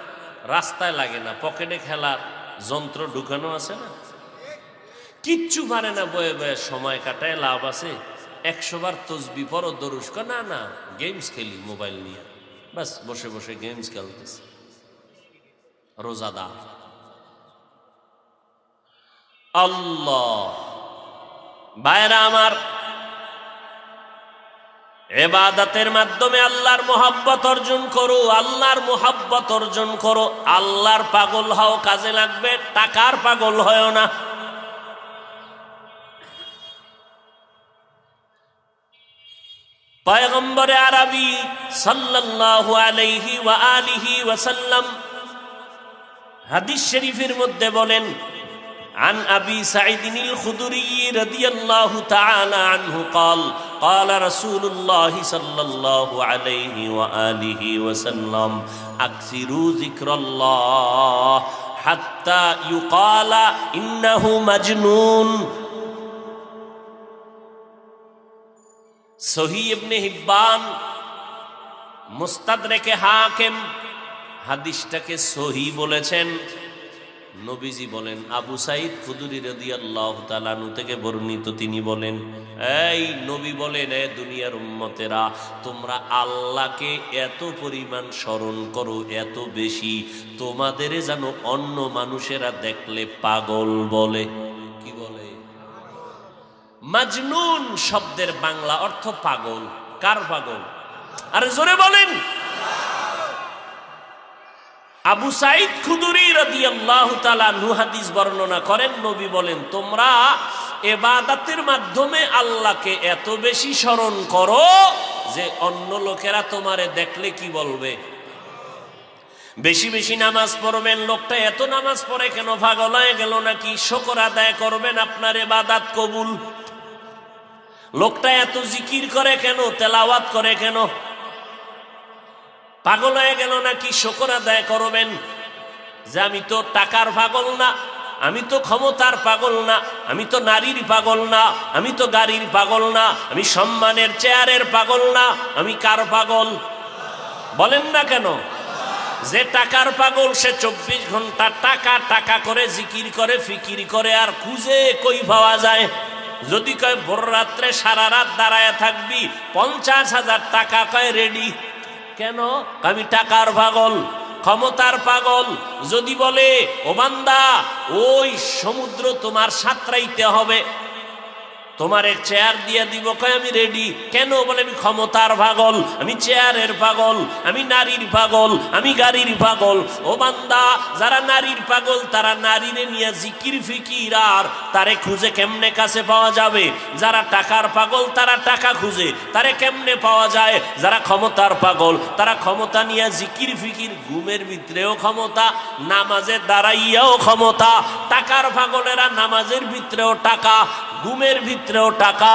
রাস্তায় লাগে না, পকেটে খেলার যন্ত্র ঢুকানো আছে না, কিচ্ছু পারে না, বয়ে বয়ে সময় কাটায়, লাভ আছে। 100 বার তসবি পড়ো, দরুদ কর, না না গেমস খেলি মোবাইল নিয়ে, বাস বসে বসে গেমস খেলতেছে। রোজাদার আল্লাহ ভাইরা আমার, ইবাদতের মাধ্যমে আল্লাহর মোহাব্বত অর্জন করো, আল্লাহর মোহাব্বত অর্জন করো। আল্লাহর পাগল হও, কাজে লাগবে, টাকার পাগল হয় না। পয়গম্বরে আরবি সাল্লাল্লাহু আলাইহি ওয়া আলিহি ওয়াসাল্লাম হাদিস শরীফের মধ্যে বলেন, عن أبي سعيد الخدري رضي الله تعالى عنه قال قال رسول الله صلى الله عليه وآله وسلم أكثروا ذكر الله حتى يقال إنه مجنون সহিহ ইবনে হিব্বান, মুস্তাদরেকে হাকিম হাদিসটাকে সহিহ বলেছেন। নবীজি বলেন, আবু সাঈদ খুদরি রাদিয়াল্লাহু তাআলা আনহু থেকে বর্ণিত, তিনি বলেন, এই নবী বলেন, এ দুনিয়ার উম্মতেরা, তোমরা আল্লাহকে এত পরিমাণ স্মরণ করো, এত বেশি, তোমাদের যেন অন্য মানুষেরা দেখলে পাগল বলে। কি বলে? মাজনুন শব্দের বাংলা অর্থ পাগল। কার পাগল? আরে জোরে বলেন। আবু সাঈদ খুদরি রাদিয়াল্লাহু তাআলা আনহু হাদিস বর্ণনা করেন, নবী বলেন, তোমরা ইবাদতের মাধ্যমে আল্লাহকে এত বেশি স্মরণ করো যে অন্য লোকেরা তোমারে দেখলে কি বলবে? বেশি বেশি নামাজ পড়বেন, লোকটা এত নামাজ পড়ে কেন, পাগল হয়ে গেল নাকি? শুকর আদায় করবেন, আপনার ইবাদত কবুল। লোকটা এত জিকির করে কেন, তেলাওয়াত করে কেন? পাগল হয়ে গেল নাকি? শুকর আদায় করবেন যে আমি তো টাকার পাগল না, আমি তো ক্ষমতার পাগল না, আমি তো নারীর পাগল না, আমি তো গাড়ির পাগল না, আমি সম্মানের চেয়ারের পাগল না, আমি কার পাগল? বলেন না কেন? যে টাকার পাগল সে 24 ঘন্টা টাকা টাকা করে জিকির করে, ফিকির করে, আর খুঁজে কই পাওয়া যায়? যদি কয় ভোর রাত্রে সারা রাত দাঁড়ায় থাকবি, 50,000 টাকা কয় রেডি। কেন? আমি টাকার পাগল, ক্ষমতার পাগল। যদি বলে, ও বান্দা, ওই সমুদ্র তোমার সাঁতরাইতে হবে, তোমার এক চেয়ার দিয়ে দিব, কয় আমি রেডি। কেন? বলে আমি ক্ষমতার পাগল, আমি চেয়ারের পাগল, আমি নারীর পাগল, আমি গাড়ির পাগল। ও বান্দা, যারা নারীর পাগল তারা নারীরে নিয়ে জিকির ফিকির আর তারে খুঁজে কেমনে কাছে পাওয়া যাবে? যারা টাকার পাগল তারা টাকা খুঁজে, তারে কেমনে পাওয়া যায়? যারা ক্ষমতার পাগল তারা ক্ষমতা নিয়ে জিকির ফিকির, ঘুমের ভিতরেও ক্ষমতা, নামাজে দাঁড়াইয়াও ক্ষমতা। টাকার পাগলেরা নামাজের ভিতরেও টাকা, ঘুমের ভিতরেও টাকা।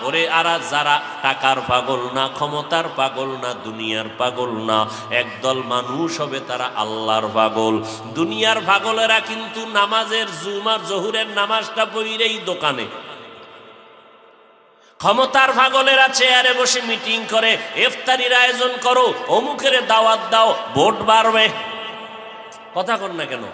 ওরে আরা যারা টাকার পাগল না, ক্ষমতার পাগল না, দুনিয়ার পাগল না, একদল মানুষ হবে তারা আল্লাহর পাগল। দুনিয়ার পাগলেরা কিন্তু নামাজের জুমার জহুরের নামাজটা পড়েই দোকানে। ক্ষমতার পাগলেরা চেয়ারে বসে মিটিং করে, ইফতারির আয়োজন করো, অমুকের দাওয়াত দাও, ভোট বাড়বে। কথা কন না কেন?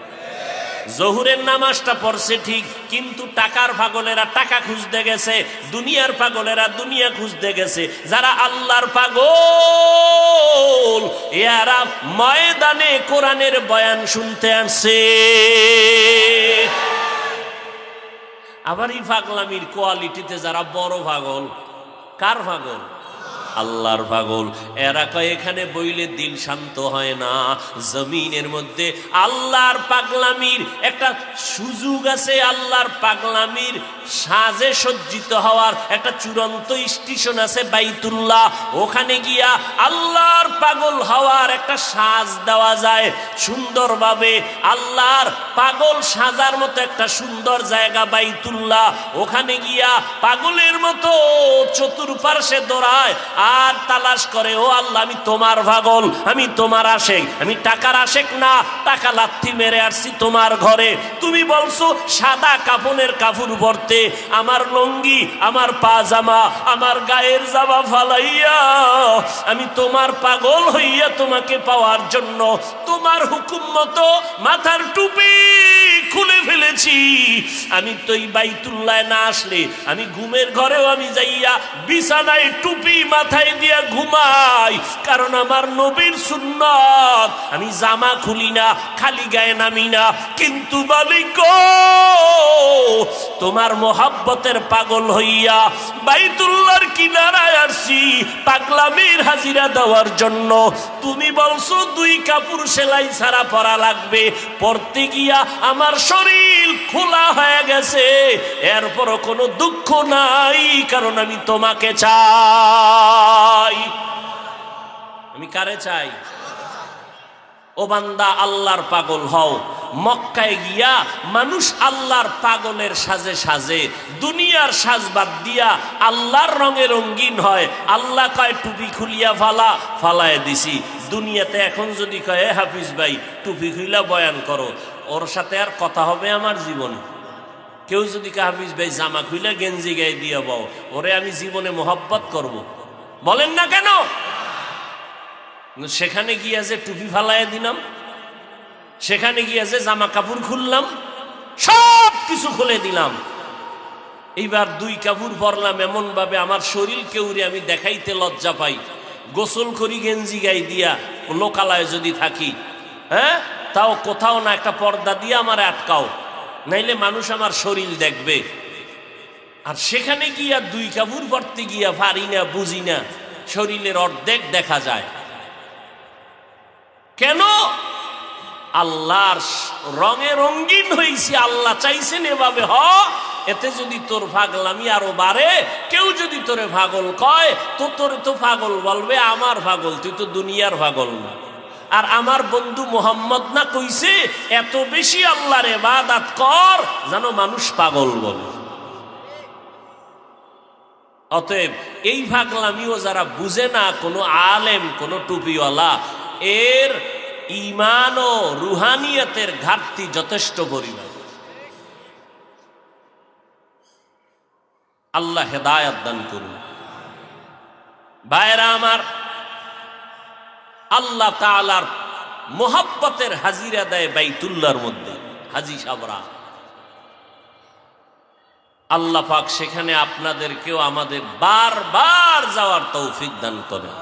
জহুরের নামাজটা পড়ছে ঠিক, কিন্তু টাকার পাগলেরা টাকা খুঁজতে গেছে, দুনিয়ার পাগলেরা দুনিয়া খুঁজতে গেছে। যারা আল্লাহর পাগল এরা ময়দানে কোরআনের বয়ান শুনতে আসে। আবার এই পাগলামির কোয়ালিটিতে যারা বড় পাগল, কার পাগল? আল্লাহর পাগল। এরা কয় এখানে বইলে দিল শান্ত হয় না। জমিনের মধ্যে আল্লাহর পাগলামির একটা সুযোগ আছে, আল্লাহর পাগলামির সাজে সজ্জিত হওয়ার একটা চূড়ান্ত স্টেশন আছে বাইতুল্লাহ। ওখানে গিয়া আল্লাহর পাগল হওয়ার একটা সাজ দেওয়া যায় সুন্দরভাবে। আল্লাহর পাগল সাজার মতো একটা সুন্দর জায়গা বাইতুল্লাহ। ওখানে গিয়া পাগলের মতো চতুর্পার্শ্বে দৌড়ায় আর তালাশ করে, ও আল্লাহ আমি তোমার পাগল, আমি তোমার আশেক, আমি টাকার আশেক না, টাকা লাথি মেরে আসছি তোমার ঘরে। তুমি বলছো সাদা কাফনের কাপড় পরতে, আমার লঙ্গি, আমার পাজামা, আমার গায়ের জামা ফালাইয়া আমি তোমার পাগল হইয়া তোমাকে পাওয়ার জন্য তোমার হুকুম মতো মাথার টুপি খুলে ফেলেছি। আমি তো এই বাইতুল্লাহ না আসলে আমি ঘুমের ঘরেও আমি যাইয়া বিছানায় টুপি মাথায় দিয়া ঘুমাই, কারণ আমার নবীর সুন্নাত। আমি জামা খুলি না, খালি গায়ে নামি না। কিন্তু মালিক তোমার মোহাব্বতের পাগল হইয়া বাইতুল্লাহর কিনারায় আসছি পাগলামির হাজিরা দেওয়ার জন্য। তুমি বলছো 2 কাপড় সেলাই ছাড়া পরা লাগবে, পরতে গিয়া আমার শরীর খোলা হয়ে গেছে, এরপরও কোনো দুঃখ নাই, কারণ আমি তোমাকে চাই। আমি কারে চাই? ও বান্দা, আল্লাহর পাগল হও। মক্কায় গিয়া মানুষ আল্লাহর পাগলের সাজে সাজে, দুনিয়ার সাজ বাদ দিয়া আল্লাহর রঙে রঙিন হয়। আল্লাহ কয় টুপি খুলিয়া ফালায় দিছি। দুনিয়াতে এখন যদি কয় হাফিজ ভাই টুপি খুইলা বয়ান করো, ওর সাথে আর কথা হবে আমার জীবনে? কেউ যদি কয় হাফিজ ভাই জামা খুইলা গেঞ্জি গায়ে দিয়ে বও, ওরে আমি জীবনে মোহাব্বত করব? বলেন না কেন? সেখানে গিয়া যে টুপি ফালাইয়া দিলাম, সেখানে গিয়া যে জামা কাপড় খুললাম, সব কিছু খুলে দিলাম, এইবার দুই কাপড় পরলাম এমন ভাবে আমার শরীর কেউরে আমি দেখাইতে লজ্জা পাই, গোসল করি গেঞ্জি গাই দিয়া লোকালয়ে যদি থাকি, হ্যাঁ তাও কোথাও না একটা পর্দা দিয়ে আমার আটকাও, নাইলে মানুষ আমার শরীর দেখবে। আর সেখানে গিয়া দুই কাপড় পরতে গিয়া পারি না, বুঝি না, শরীরের অর্ধেক দেখা যায়। কেন? আল্লাহর রঙে রঙিন হইছি, আল্লাহ চাইছেন এভাবে হ, এতে যদি তোর পাগলামি আরো বাড়ে, কেউ যদি তোরে পাগল কয় তো তোরে তো পাগল বলবে আমার পাগল, তুই তো দুনিয়ার পাগল না। আর আমার বন্ধু মোহাম্মদ না কইছে এত বেশি আল্লাহর ইবাদত কর যেন মানুষ পাগল বলে। অতএব এই পাগলামিও যারা বুঝে না, কোনো আলেম, কোনো টুপিওয়ালা, এর ঈমান ও রুহানিয়তের ঘাটতি যথেষ্ট পরিমাণ। আল্লাহ হেদায়েত দান করুন। ভাইরা আমার, আল্লাহ তাআলার মোহাব্বতের হাজিরা দেয় বাইতুল্লাহর মধ্যে হাজি সাবরা। আল্লাহ পাক সেখানে আপনাদেরকেও আমাদের বারবার যাওয়ার তৌফিক দান করেন।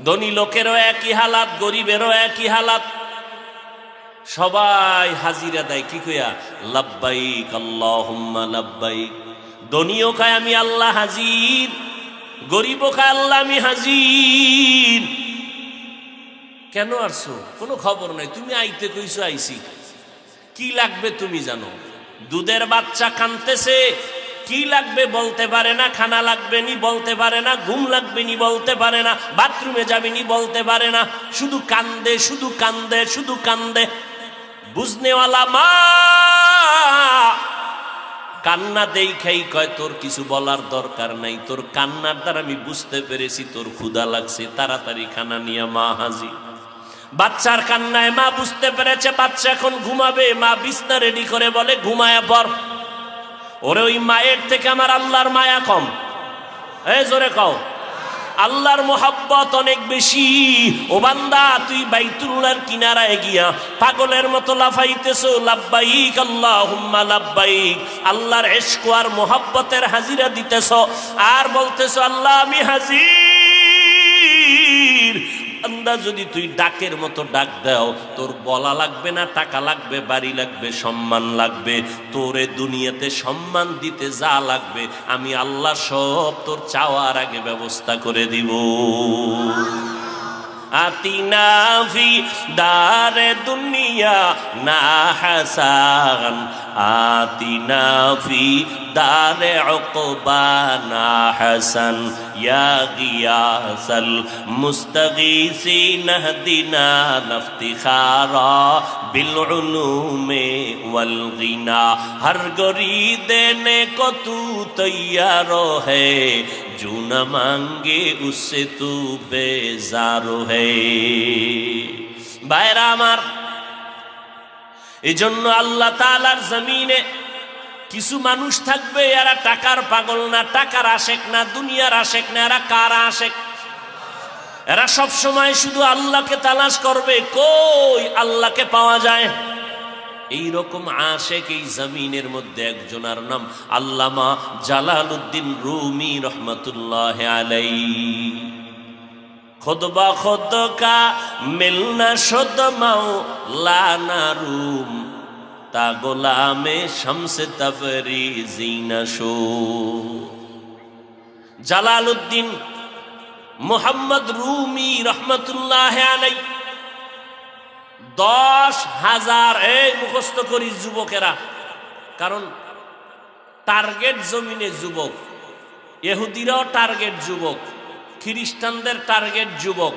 ধনী লোকেরও একই হালাত, গরিবেরও একই হালাত, সবাই হাজিরা দেয় কি কইয়া? লাব্বাইক আল্লাহুম্মা লাব্বাইক। ধনীও কয় আমি আল্লাহ হাজির, গরিবও কয় আল্লাহ আমি হাজির। কেন আসছো? কোনো খবর নাই, তুমি আইতে কইছো আইছি, কি লাগবে তুমি জানো? দুধের বাচ্চা কাঁদতেছে, কি লাগবে বলতে পারে না, খানা লাগবে নি বলতে পারে না, ঘুম লাগবে নি বলতে পারে না, বাথরুমে যাবে নি বলতে পারে না, শুধু কান্দে, শুধু কান্দে, শুধু কান্দে। বুঝনেওয়ালা মা কান্না দেখাই কয় তোর কিছু বলার দরকার নাই, তোর কান্নার দ্বারা আমি বুঝতে পেরেছি তোর ক্ষুধা লাগছে, তাড়াতাড়ি খানা নিয়ে মা হাজির। বাচ্চার কান্নায় মা বুঝতে পেরেছে বাচ্চা এখন ঘুমাবে, মা বিছনা রেডি করে বলে ঘুমায়া পর। ওরে ওই মায়ের থেকে আমার আল্লাহর মায়া কম? এই জোরে কও, আল্লাহর মোহাব্বত অনেক বেশি। ও বান্দা, তুই বাইতুল্লাহর কিনারায় গিয়া পাগলের মতো লাফাইতেছো, লাব্বাইক আল্লাহুম্মা লাব্বাইক, আল্লাহর ইশক আর মোহাব্বতের হাজিরা দিতেছো, আর বলতেছো আল্লাহ আমি হাজির। বান্দা, যদি তুই ডাকের মতো ডাক দাও, তোর বলা লাগবে না, টাকা লাগবে, বাড়ি লাগবে, সম্মান লাগবে, তোরে দুনিয়াতে সম্মান দিতে যা লাগবে আমি আল্লাহ সব তোর চাওয়ার আগে ব্যবস্থা করে দিব। আতিনা ফি দারে দুনিয়া না হাসান, আতিনা ফি দারে উকবা না হাসান, ইয়া গিয়াসাল মুস্তাগীসিন হদিনা নফতিখারা বিল উলুমে ওয়াল গিনা, হর গরি দেনে কো তু তৈয়ার है, जो न मांगे उससे तू बेजार है। ভাইরা আমার, এই জন্য আল্লাহ তাআলার জমিনে কিছু মানুষ থাকবে, এরা টাকার পাগল না, টাকার আশেক না, দুনিয়ার আশেক না, এরা কার আশেক? এরা সব সময় শুধু আল্লাহকে তালাশ করবে, কই আল্লাহকে পাওয়া যায়। এই রকম আশেক এই জমিনের মধ্যে একজনের নাম আল্লামা জালালউদ্দিন রুমি রহমতুল্লাহ আলাইহি। খুদবা খুদ কা মিলনা শুদ মাওলানা রুম, তা গোলামে শামসে তাবরিজি নশো। জালালউদ্দিন মুহাম্মদ রুমি রহমতুল্লাহ আলাইহি 10,000 এই মুখস্থ করি যুবকেরা, কারণ টার্গেট জমিনে যুবক, ইহুদিরাও টার্গেট যুবক, খ্রিস্টানদের টার্গেট যুবক,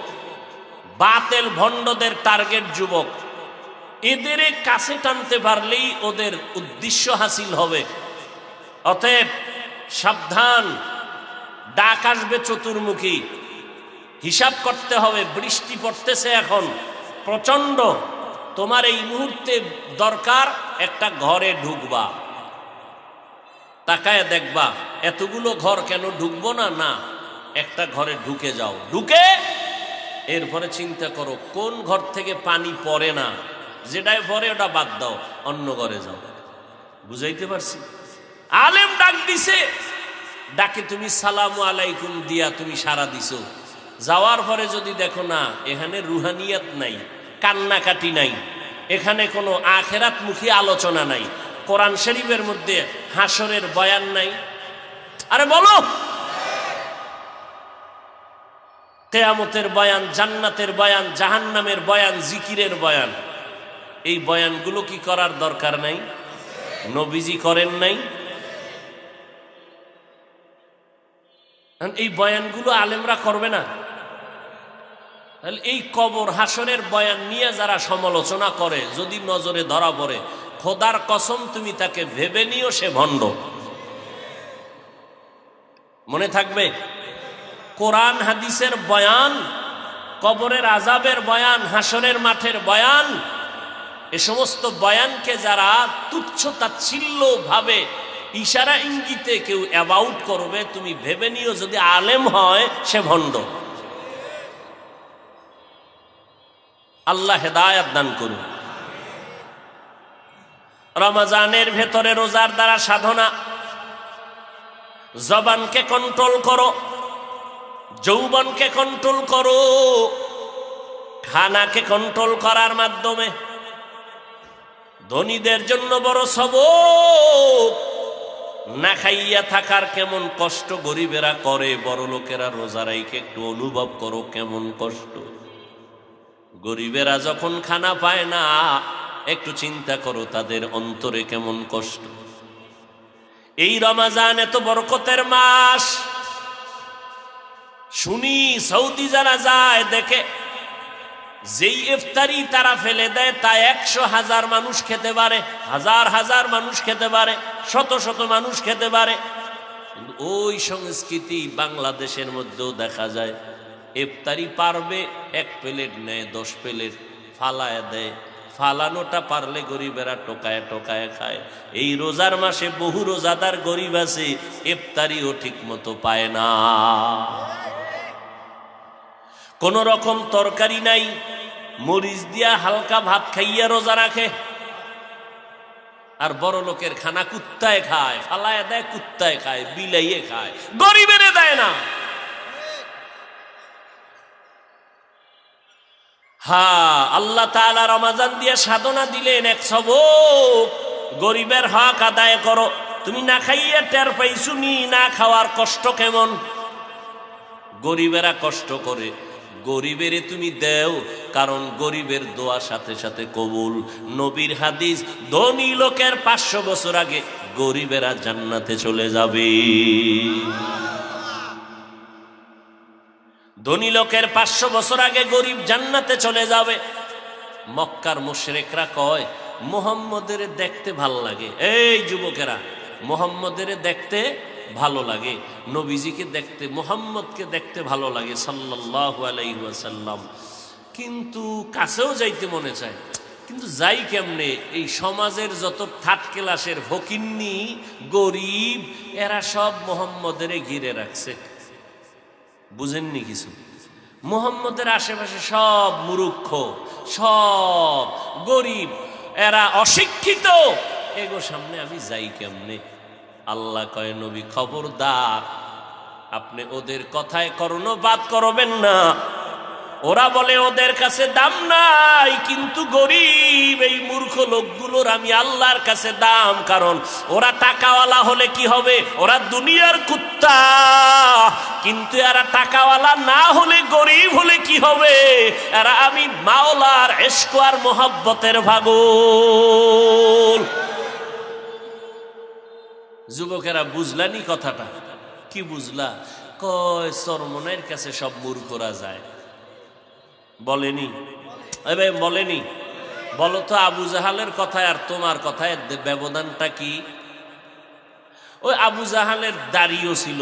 বাতেল ভণ্ডদের টার্গেট যুবক। এদের কাছে টানতে পারলেই ওদের উদ্দেশ্য হাসিল হবে। অতএব সাবধান, ডাক আসবে চতুর্মুখী, হিসাব করতে হবে। বৃষ্টি পড়তেছে এখন প্রচন্ড, তোমার এই মুহূর্তে দরকার একটা ঘরে ঢুকবা, তাকায় দেখবা এতগুলো ঘর কেন ঢুকবো না? না, একটা ঘরে ঢুকে যাও, ঢুকে এরপরে চিন্তা করো কোন ঘর থেকে পানি পড়ে না, যেটাই পড়ে ওটা বাদ দাও, অন্য ঘরে যাও। বুঝাইতে পারছি? আলেম ডাক দিছে, ডাকে তুমি সালামু আলাইকুম দিয়া তুমি সারা দিছো, যাওয়ার পরে যদি দেখো না এখানে রুহানিয়াত নাই, কান্নাকাটি নাই, এখানে কোনো আখেরাত মুখী আলোচনা নাই, কোরআন শরীফের মধ্যে হাসরের বয়ান নাই, আরে বলো, কিয়ামতের বয়ান, জান্নাতের বয়ান, জাহান্নামের বয়ান, জিকিরের বয়ান, এই বয়ানগুলো কি করার দরকার নাই? নবীজি করেন নাই? এই বয়ানগুলো আলেমরা করবে না? তাহলে এই কবর হাসরের বয়ান নিয়ে যারা সমালোচনা করে যদি নজরে ধরা পড়ে, খোদার কসম তুমি তাকে ভেবে নিও সে ভণ্ড। মনে থাকবে, কোরআন হাদিসের বয়ান, কবরের আযাবের বয়ান, হাসরের মাঠের বয়ান, এ সমস্ত বয়ানকে যারা তুচ্ছ তাচ্ছিল্য ভাবে ইশারা ইঙ্গিতে কেউ অ্যাবাউট করবে, তুমি ভেবে নিও যদি আলেম হয় সে ভণ্ড। আল্লাহ হেদায়েত দান করুন। রমজানের ভেতরে রোজার দ্বারা সাধনা, জবানকে কন্ট্রোল করো, যৌবনকে কন্ট্রোল করো, খানাকে কন্ট্রোল করার মাধ্যমে। ধনীদের জন্য বড় সবক, না খাইয়া থাকার কেমন কষ্ট গরিবেরা করে, বড় লোকেরা রোজা রাইখে একটু অনুভব করো কেমন কষ্ট। গরিবেরা যখন খানা পায় না একটু চিন্তা করো তাদের অন্তরে কেমন কষ্ট। এই রমজান এত বরকতের মাস, শুনি সৌদি যারা যায় দেখে যেই ইফতারি তারা ফেলে দেয় তা 100,000 মানুষ খেতে পারে, হাজার হাজার মানুষ খেতে পারে, শত শত মানুষ খেতে পারে। কিন্তু ওই সংস্কৃতি বাংলাদেশের মধ্যেও দেখা যায়। ইফতারি পারবে 1 প্লেট নেয়, 10 প্লেট ফালায় দেয়, ফালানোটা পারলে গরিবেরা টোকায় টোকায় খায়। এই রোজার মাসে বহু রোজাদার গরিব আছে, ইফতারিও ঠিক মতো পায় না, কোন রকম তরকারি নাই, মরিচ দিয়া হালকা ভাত খাইয়া রোজা রাখে। আর বড় লোকের খানা কুত্তায় খায়, ফালায় দেয়, কুত্তায় খায়, বিলাইয়ে খায়, গরিবের দেয় না। হ্যাঁ, আল্লাহ তাআলা রমজান দিয়ে সাধনা দিলেন এক সবক, গরিবের হক আদায় করো। তুমি না খাইয়া টের পাইছো নি না খাওয়ার কষ্ট কেমন? গরিবেরা কষ্ট করে, গরিবেরে তুমি দেও, কারণ গরিবের দোয়া সাথে সাথে কবুল। নবীর হাদিস, ধনী লোকের 500 বছর আগে গরিবেরা জান্নাতে চলে যাবে। ধনী লোকের 500 বছর আগে গরিব জান্নাতে চলে যাবে। মক্কার মুশরিকরা কয় মুহাম্মদের দেখতে ভালো লাগে। এই যুবকেরা, মুহাম্মদের দেখতে ভালো লাগে, নবীজিকে দেখতে, মুহাম্মদকে দেখতে ভালো লাগে সাল্লাল্লাহু আলাইহি ওয়াসাল্লাম, কিন্তু কাছেও যাইতে মনে চায়, কিন্তু যাই কেমনে? এই সমাজের যত থার্ড ক্লাসের ফকিন্নি গরিব এরা সব মুহাম্মদের ঘিরে রাখছে। বুঝেননি কিছু? মুহাম্মদের আশেপাশে সব মূর্খ, সব গরিব, এরা অশিক্ষিত, এগো সামনে আমি যাই কেমনে? আল্লাহ কয় নবী খবরদার, আপনি ওদের কথায় কর্ণপাত করবেন না। ওরা বলে ওদের কাছে দাম নাই, কিন্তু গরিব এই মূর্খ লোকগুলোর আমি আল্লাহর কাছে দাম, কারণ ওরা টাকাওয়ালা হলে কি হবে? ওরা দুনিয়ার কুত্তা। কিন্তু এরা টাকাওয়ালা না হলে, গরিব হলে কি হবে? এরা আমি মাওলার ইশক আর মোহাব্বতের পাগল। যুবকেরা বুঝলানি কথাটা? কি বুঝলা? কয় চরমনের কাছে সব মূর্খরা যায়। বলেনি? ভাই বলেনি? বলো তো আবু জাহালের কথায় আর তোমার কথায় ব্যবধানটা কি? ওই আবু জাহালের দাড়িও ছিল,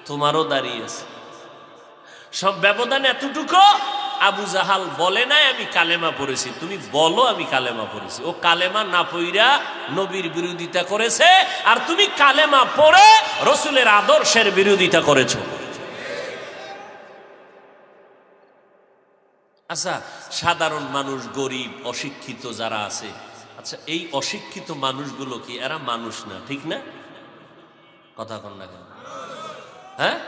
তোমারও দাড়ি আছে, সব ব্যবধান এতটুকু আবু জাহাল বলে নাই আমি কালেমা পড়েছি, তুমি বলো আমি কালেমা পড়েছি। ও কালেমা না পইরা নবীর বিরোধিতা করেছে, আর তুমি কালেমা পড়ে রসুলের আদর্শের বিরোধিতা করেছো। আচ্ছা, সাধারণ মানুষ, গরিব, অশিক্ষিত যারা আছে, আচ্ছা এই অশিক্ষিত মানুষগুলো কি এরা মানুষ না? ঠিক না? কথা কন না কেন? হ্যাঁ,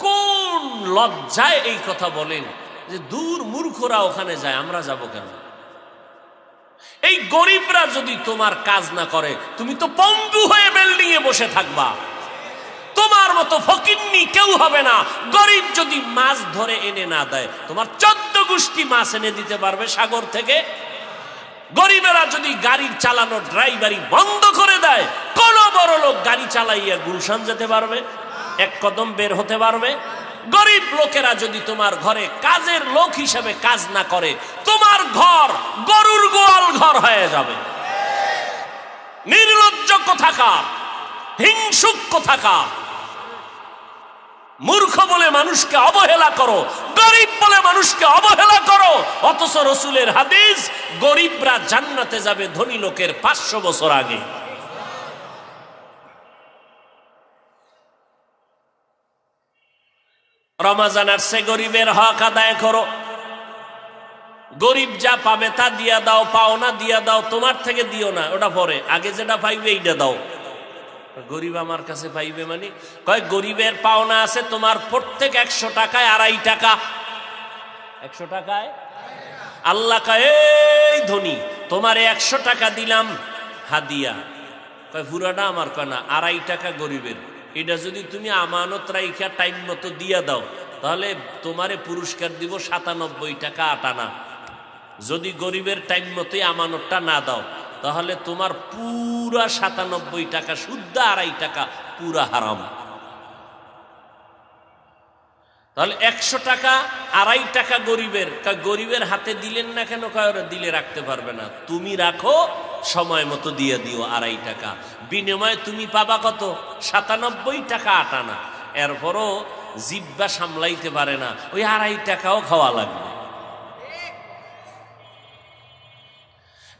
কোন লজ্জায় এই কথা বলেন যে দূর মূর্খরা ওখানে যায়, আমরা যাব কেন? এই গরিবরা যদি তোমার কাজ না করে, তুমি তো পঙ্গু হয়ে বিল্ডিং এ বসে থাকবা। তোমার মতো ফকিন্নি কেউ হবে না। গরিব যদি মাছ ধরে এনে না দেয়, তোমার 14 গোষ্ঠী মাছ এনে দিতে পারবে সাগর থেকে? গরিবেরা যদি গাড়ির চালানো ড্রাইভারি বন্ধ করে দেয়, কোন বড় লোক গাড়ি চালাইয়া গুলশান যেতে পারবে? এক কদম বের হতে পারবে? গরিব লোকেরা যদি তোমার ঘরে কাজের লোক হিসেবে কাজ না করে, তোমার ঘর গরুর গোয়াল ঘর হয়ে যাবে। নির্লজ্জ কোথাকার, হিংসুক কোথাকার। মূর্খ বলে মানুষকে অবহেলা করো, গরিব বলে মানুষকে অবহেলা করো, অথচ রসুলের হাদিস গরিবরা জান্নাতে যাবে ধনী লোকের 500 বছর আগে। রমাজান আসছে, গরিবের হক আদায় করো। গরিব যা পাবে তা দিয়া দাও, পাওনা দিয়া দাও, তোমার থেকে দিও না, ওটা পরে, আগে যেটা পাইবে এইটা দাও। গরিব আমার কাছে পাইবে মানে কয় গরিবের পাওনা আছে তোমার প্রত্যেক 100 টাকায় 2.5 টাকা। 100 টাকায় আল্লাহ কয় এই ধনী তোমারে 100 টাকা দিলাম হাদিয়া। কয় পুরাটা আমার, কয় না 2.5 টাকা গরিবের। এটা যদি তুমি আমানত রাইখা টাইম মতো দিয়া দাও, তাহলে তোমারে পুরস্কার দিব 97 টাকা 8 আনা। যদি গরিবের টাইম মতোই আমানতটা না দাও, তাহলে তোমার পুরা 97 টাকা শুদ্ধ, 2.5 টাকা পুরা হারাম। তাহলে 100 টাকা 2.5 টাকা গরিবের। গরিবের হাতে দিলেন না কেন? ওরা দিলে রাখতে পারবে না, তুমি রাখো, সময় মতো দিয়ে দিও 2.5 টাকা। বিনিময়ে তুমি পাবা কত? 97 টাকা 8 আনা। এরপরও জিব্বা সামলাইতে পারে না, ওই 2.5 টাকাও খাওয়া লাগবে।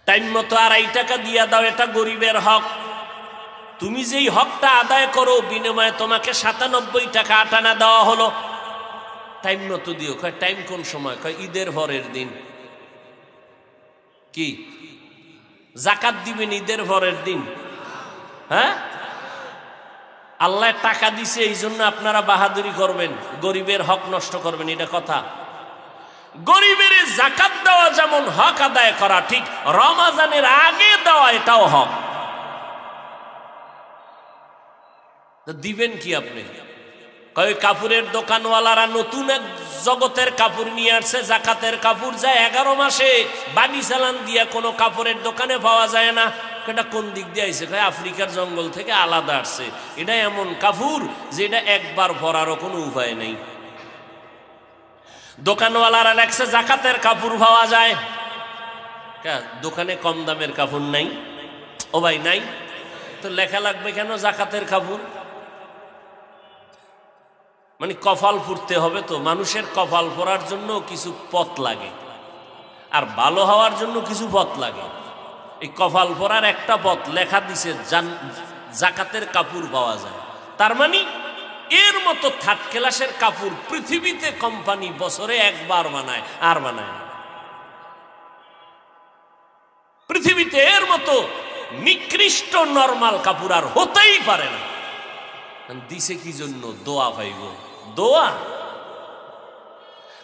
টাইম মতো 2.5 টাকা দিয়া দাও, এটা গরিবের হক। তুমি যেই হকটা আদায় করো, বিনিময়ে তোমাকে 97 টাকা 8 আনা দেওয়া হলো। টাইম মতো দিও। কয় টাইম কোন সময়? কয় ঈদের পরের দিন। কি জাকাত দিবেন ঈদের পরের দিন? হ্যাঁ, আল্লাহ টাকা দিছে এই জন্য আপনারা বাহাদুরি করবেন, গরিবের হক নষ্ট করবেন, এটা কথা? গরিবের জাকাত দেওয়া যেমন হক আদায় করা, ঠিক রমাজানের আগে দেওয়া এটাও হক। দিবেন কি আপনি? কয় কাপড়ের দোকানওয়ালারা নতুন এক জগতের কাপড় নিয়ে আসছে, জাকাতের কাপড়, যায় 11 মাসে বাড়ি চালান দিয়া কোনো কাপড়ের দোকানে পাওয়া যায় না। এটা কোন দিক দিয়ে আইছে? কয় আফ্রিকার জঙ্গল থেকে আলাদা আসছে। এটা এমন কাপড় যেটা একবার পরারও কোনো উপায় নেই। দোকানওয়ালারা লেখছে জাকাতের কাপড় পাওয়া যায়। দোকানে কম দামের কাপড় নাই? ও ভাই নাই তো লেখা লাগবে কেন জাকাতের কাপড়? মানে কপাল পুড়তে হবে তো। মানুষের কপাল পড়ার জন্য কিছু পথ লাগে, আর ভালো হওয়ার জন্য কিছু পথ লাগে। এই কপাল পড়ার একটা পথ লেখা দিছে, জাকাতের কাপড় পাওয়া যায়। তার মানে এর মতো থার্ড ক্লাসের কাপড় পৃথিবীতে কোম্পানি বছরে একবার বানায়, আর বানায় না। পৃথিবীতে এর মতো নিকৃষ্ট নরমাল কাপড় আর হতেই পারে না। দিছে কি জন্য? দোয়া পাইব। দোয়া।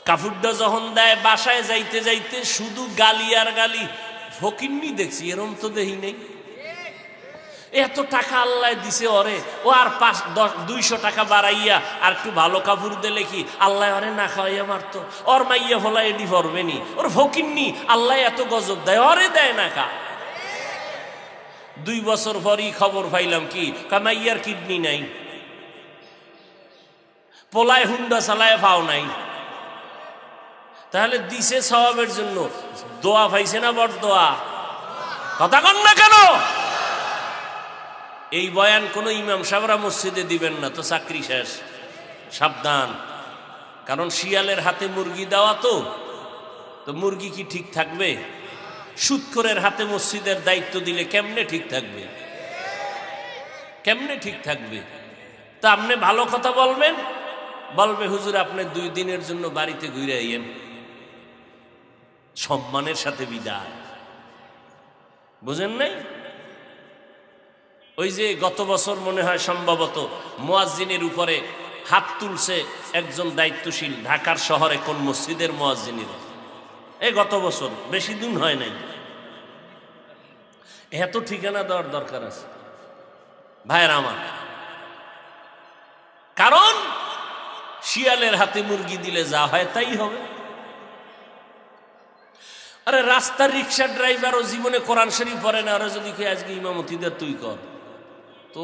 কাপড়টা যখন দেয়, বাসায় যাইতে যাইতে শুধু গালি আর গালি। ফকিন্নি দেখছি, এরম তো দেখি নেই। এত টাকা আল্লাহ দিছে ওরে, ও আর 200 টাকা বাড়াইয়া আর একটু ভালো কাপড় দিলে কি আল্লাহ ওরে না খাওয়াইয়া মারতো? ওর মাইয়া ফলা এডি পড়বে নি? ওর ফকিন্নি আল্লাহ এত গজব দেয়, ওরে দেয় না কা? 2 বছর পরই খবর পাইলাম কি কামাইয়ার কিডনি নাই, পোলায় হুন্ডা চালায় পাও নাই। তাহলে দিছে সওয়াবের জন্য, দোয়া পাইছে না? বড় দোয়া। কথা কন না কেন? এই বয়ান কোন ইমাম সাহেবরা মসজিদে দিবেন না তো, চাকরি শেষ, সাবধান। কারণ শিয়ালের হাতে মুরগি দেওয়া তো মুরগি কি ঠিক থাকবে? সুদখোরের হাতে মসজিদের দায়িত্ব দিলে কেমনে ঠিক থাকবে? কেমনে ঠিক থাকবে? তা আপনি ভালো কথা বলবেন, বলবে হুজুর আপনি 2 দিনের জন্য বাড়িতে ঘুরে আইয়েন, সম্মানের সাথে বিদায়। বুঝেন নাই? ওই যে গত বছর মনে হয় সম্ভবত মুয়াজ্জিনের উপরে হাত তুলছে একজন দায়িত্বশীল, ঢাকার শহরে কোন মসজিদের মুয়াজ্জিনের, এই গত বছর, বেশি দিন হয় নাই। এত ঠিকানা দেওয়ার দরকার আছে ভাইয়ের আমার। কারণ শিয়ালের হাতে মুরগি দিলে যা হয় তাই হবে। আরে রাস্তার রিক্সা ড্রাইভারও জীবনে কোরআন শরীফ পড়ে না, ওরা যদি আজকে ইমামতিদের তুই কর, তো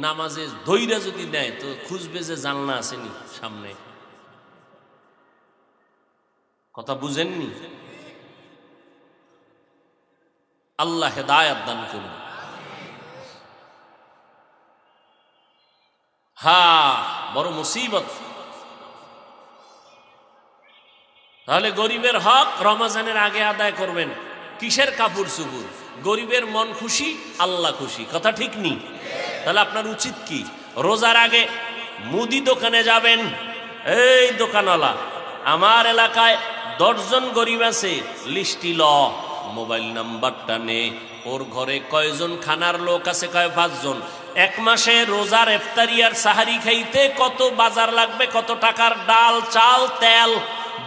নামাজে ধৈর্য যদি দেয় তো খুঁজবে যে জানলা আসেনি সামনে। কথা বুঝেননি? আল্লাহ হেদায়েত দান করুন। বড় মুসিবত। তাহলে গরিবের হক রমজানের আগে আদায় করবেন। কিসের কাপড় চুপুর? গরিবের মন খুশি, আল্লাহ খুশি। কথা ঠিক নি? তাহলে আপনার উচিত কি? রোজার আগে মুদি দোকানে যাবেন, এই দোকানওয়ালা আমার এলাকায় 10 জন গরিব আছে, লিস্টি ল, মোবাইল নাম্বারটা নে, ওর ঘরে কয়জন খানার লোক আছে, কয় 5 জন। 1 মাসে রোজার ইফতারি আর সাহারি খাইতে কত বাজার লাগবে, কত টাকার ডাল চাল তেল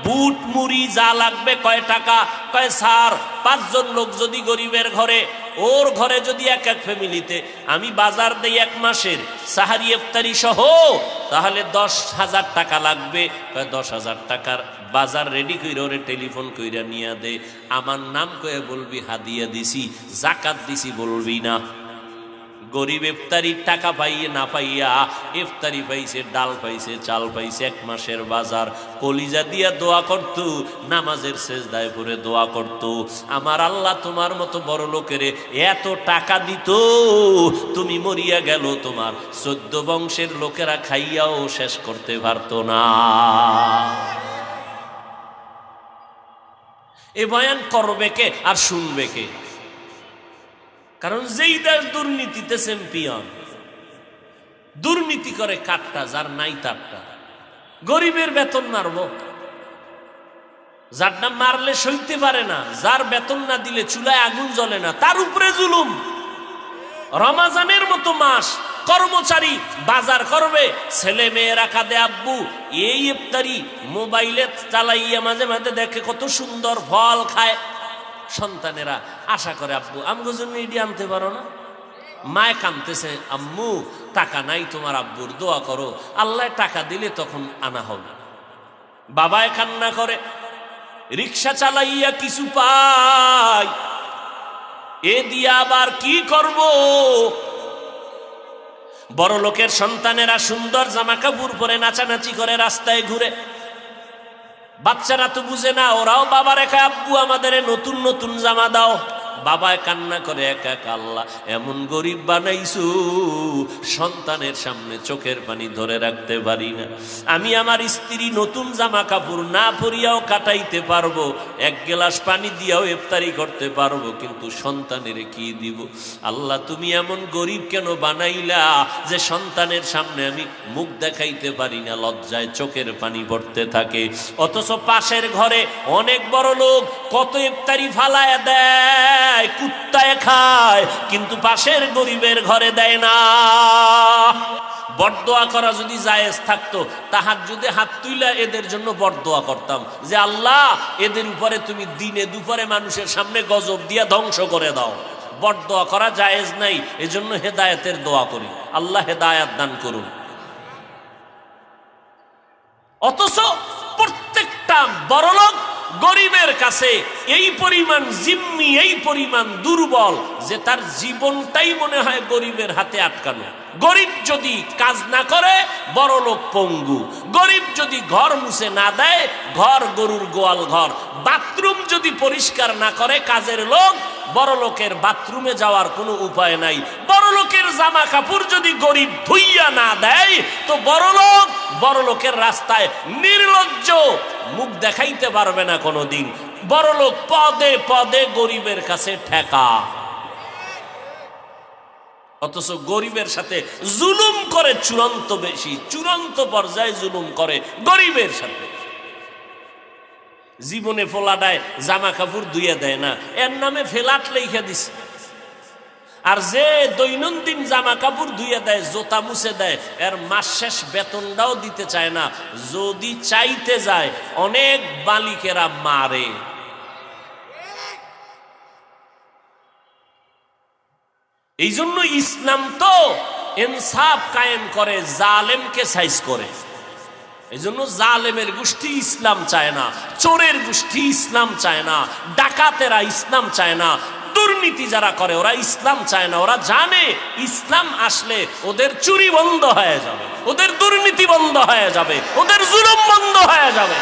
বুট মুড়ি যা লাগবে, কয় টাকা, কয় সার। 5 জন লোক যদি গরিবের ঘরে, ওর ঘরে যদি এক ফ্যামিলিতে আমি বাজার দেই 1 মাসের সাহারি ইফতারি সহ, তাহলে 10,000 টাকা লাগবে। 10,000 টাকার বাজার রেডি কইরা ওরে টেলিফোন কইরা নিয়ে দে, আমার নাম কয়ে বলবি হাদিয়া দিছি, জাকাত দিছি বলবি না। গরিব ইফতারির টাকা পাইয়ে না পাইয়া ইফতারি পাইছে, ডাল পাইছে, চাল পাইছে, 1 মাসের বাজার, কলিজা দিয়া দোয়া করত, নামাজের সেজদায় পড়ে দোয়া করত, আমার আল্লাহ তোমার মতো বড় লোকেরে এত টাকা দিত, তুমি মরিয়া গেল, তোমার 14 বংশের লোকেরা খাইয়াও শেষ করতে পারত না। এ বয়ান করবে কে আর শুনবে কে? কারণ যেই দেশ দুর্নীতিতে চ্যাম্পিয়ন, দুর্নীতি করে কাটটা, যার নাই তারটা। গরিবের বেতন মারব, যারটা মারলে সইতে পারে না, যার বেতন না দিলে চুলায় আগুন জ্বলে না, তার উপরে জুলুম। রমজানের মতো মাস কর্মচারী বাজার করবে, ছেলে মেয়েরা কাঁদে আব্বু এই ইফতারি, মোবাইলে চালাইয়া মাঝে মাঝে দেখে কত সুন্দর ফল খায়, সন্তানেরা আশা করে আব্বু আমগো জন্য এটি আনতে পারো না। মায় কাঁদতেছে, আম্মু টাকা নাই তোমার আব্বুর, দোয়া করো, আল্লাহ টাকা দিলে তখন আনা হবে। বাবায় কান্না করে, রিক্সা চালাইয়া কিছু পাই, এ দিয়া আবার কি করব? বড় লোকের সন্তানেরা সুন্দর জামা কাপড় পরে নাচানাচি করে রাস্তায় ঘুরে, বাচ্চারা তো বুঝে না, ওরাও বাবা রেখা আব্বু আমাদের নতুন নতুন জামা দাও। বাবায় কান্না করে, একা একা আল্লাহ এমন গরিব বানাইছো, সন্তানের সামনে চোখের পানি ধরে রাখতে পারি না। আমি আমার স্ত্রী নতুন জামা কাপড় না পরিয়াও কাটাইতে পারবো, 1 গ্লাস পানি দিয়াও ইফতারি করতে পারবো, কিন্তু সন্তানের কি দিব? আল্লাহ তুমি এমন গরিব কেন বানাইলা যে সন্তানের সামনে আমি মুখ দেখাইতে পারি না, লজ্জায় চোখের পানি পড়তে থাকে। অথচ পাশের ঘরে অনেক বড় লোক কত ইফতারি ফালায় দেয়, কুত্তায় খায়, কিন্তু পাশের গরিবের ঘরে দেয় না। বরদোয়া করা যদি জায়েজ থাকতো, তাহাজ্জুদে হাত তুইলা এদের জন্য বরদোয়া করতাম যে আল্লাহ এদের উপরে তুমি দিনে দুপুরে মানুষের সামনে গজব দিয়া ধ্বংস করে দাও। বরদোয়া করা জায়েজ নাই, এজন্য হেদায়েতের দোয়া করি, আল্লাহ হেদায়েত দান করুন। অথচ প্রত্যেকটা বড়লোক গরিবের কাছে এই পরিমাণ জিম্মি, এই পরিমাণ দুর্বল যে তার জীবনটাই মনে হয় গরিবের হাতে আটকানো। গরিব যদি কাজ না করে বড় লোক পঙ্গু, গরিব যদি ঘর মুছে না দেয় ঘর গরুর গোয়াল ঘর, বাথরুম যদি পরিষ্কার না করে কাজের লোক, বড় লোকের বাথরুমে যাওয়ার কোনো উপায় নাই। বড় লোক লোকের জামা কাপড় যদি গরিব ধুইয়া না দেয়, তো বড় লোকের রাস্তায় নির্লজ্জ মুখ দেখাইতে পারবে না কোনোদিন। বড় লোক পদে পদে গরিবের কাছে ঠেকা, অথচ গরিবের সাথে জুলুম করে চূড়ান্ত পর্যায়ে জুলুম করে গরিবের সাথে। জীবনে ফোলাটায় জামা কাপড় ধুইয়া দেয় না, এর নামে ফেলাট লেখা দিছে। আর যে দৈনন্দিন জামা কাপড় ধুইয়া দেয়, জোতা মুছে দেয়, এর মাস শেষ বেতনটাও দিতে চায় না। যদি চাইতে যায়, অনেক মালিকেরা মারে। এই জন্য ইসলাম তো ইনসাফ কায়েম করে, জালেমকে সাইজ করে। এই জন্য জালেমের গোষ্ঠী ইসলাম চায় না, চোরের গোষ্ঠী ইসলাম চায় না, ডাকাতেরা ইসলাম চায় না, দুর্নীতি যারা করে ওরা ইসলাম চায় না। ওরা জানে ইসলাম আসলে ওদের চুরি বন্ধ হয়ে যাবে, ওদের দুর্নীতি বন্ধ হয়ে যাবে, ওদের জুলুম বন্ধ হয়ে যাবে।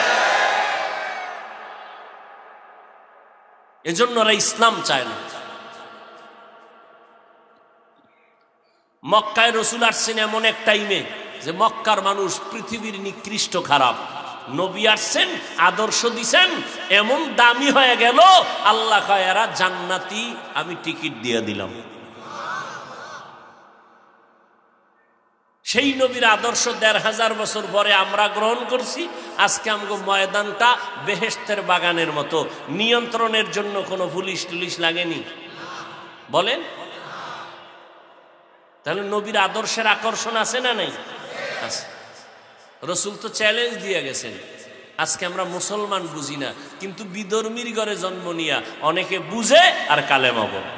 এজন্য ওরা ইসলাম চায় না। মক্কায় রসুল আসছেন এমন এক টাইমে যে মক্কার মানুষ পৃথিবীর নিকৃষ্ট খারাপ। নবী আসছেন, আদর্শ দিছেন, এমন দামি হয়ে গেল, আল্লাহ কয় এরা জান্নাতি, আমি টিকিট দিয়ে দিলাম। সেই নবীর আদর্শ ১৫০০ বছর পরে আমরা গ্রহণ করছি। আজকে আমাকে ময়দানটা বেহেশতের বাগানের মতো। নিয়ন্ত্রণের জন্য কোনো পুলিশ টুলিশ লাগেনি, বলেন? তাহলে নবীর আদর্শের আকর্ষণ আছে না নাই? আছে। রসুল তো চ্যালেঞ্জ দিয়ে গেছেন। আজকে আমরা মুসলমান বুঝি না, কিন্তু বিধর্মীর ঘরে জন্ম নিয়া অনেকে বুঝে আর কালেমা বলে।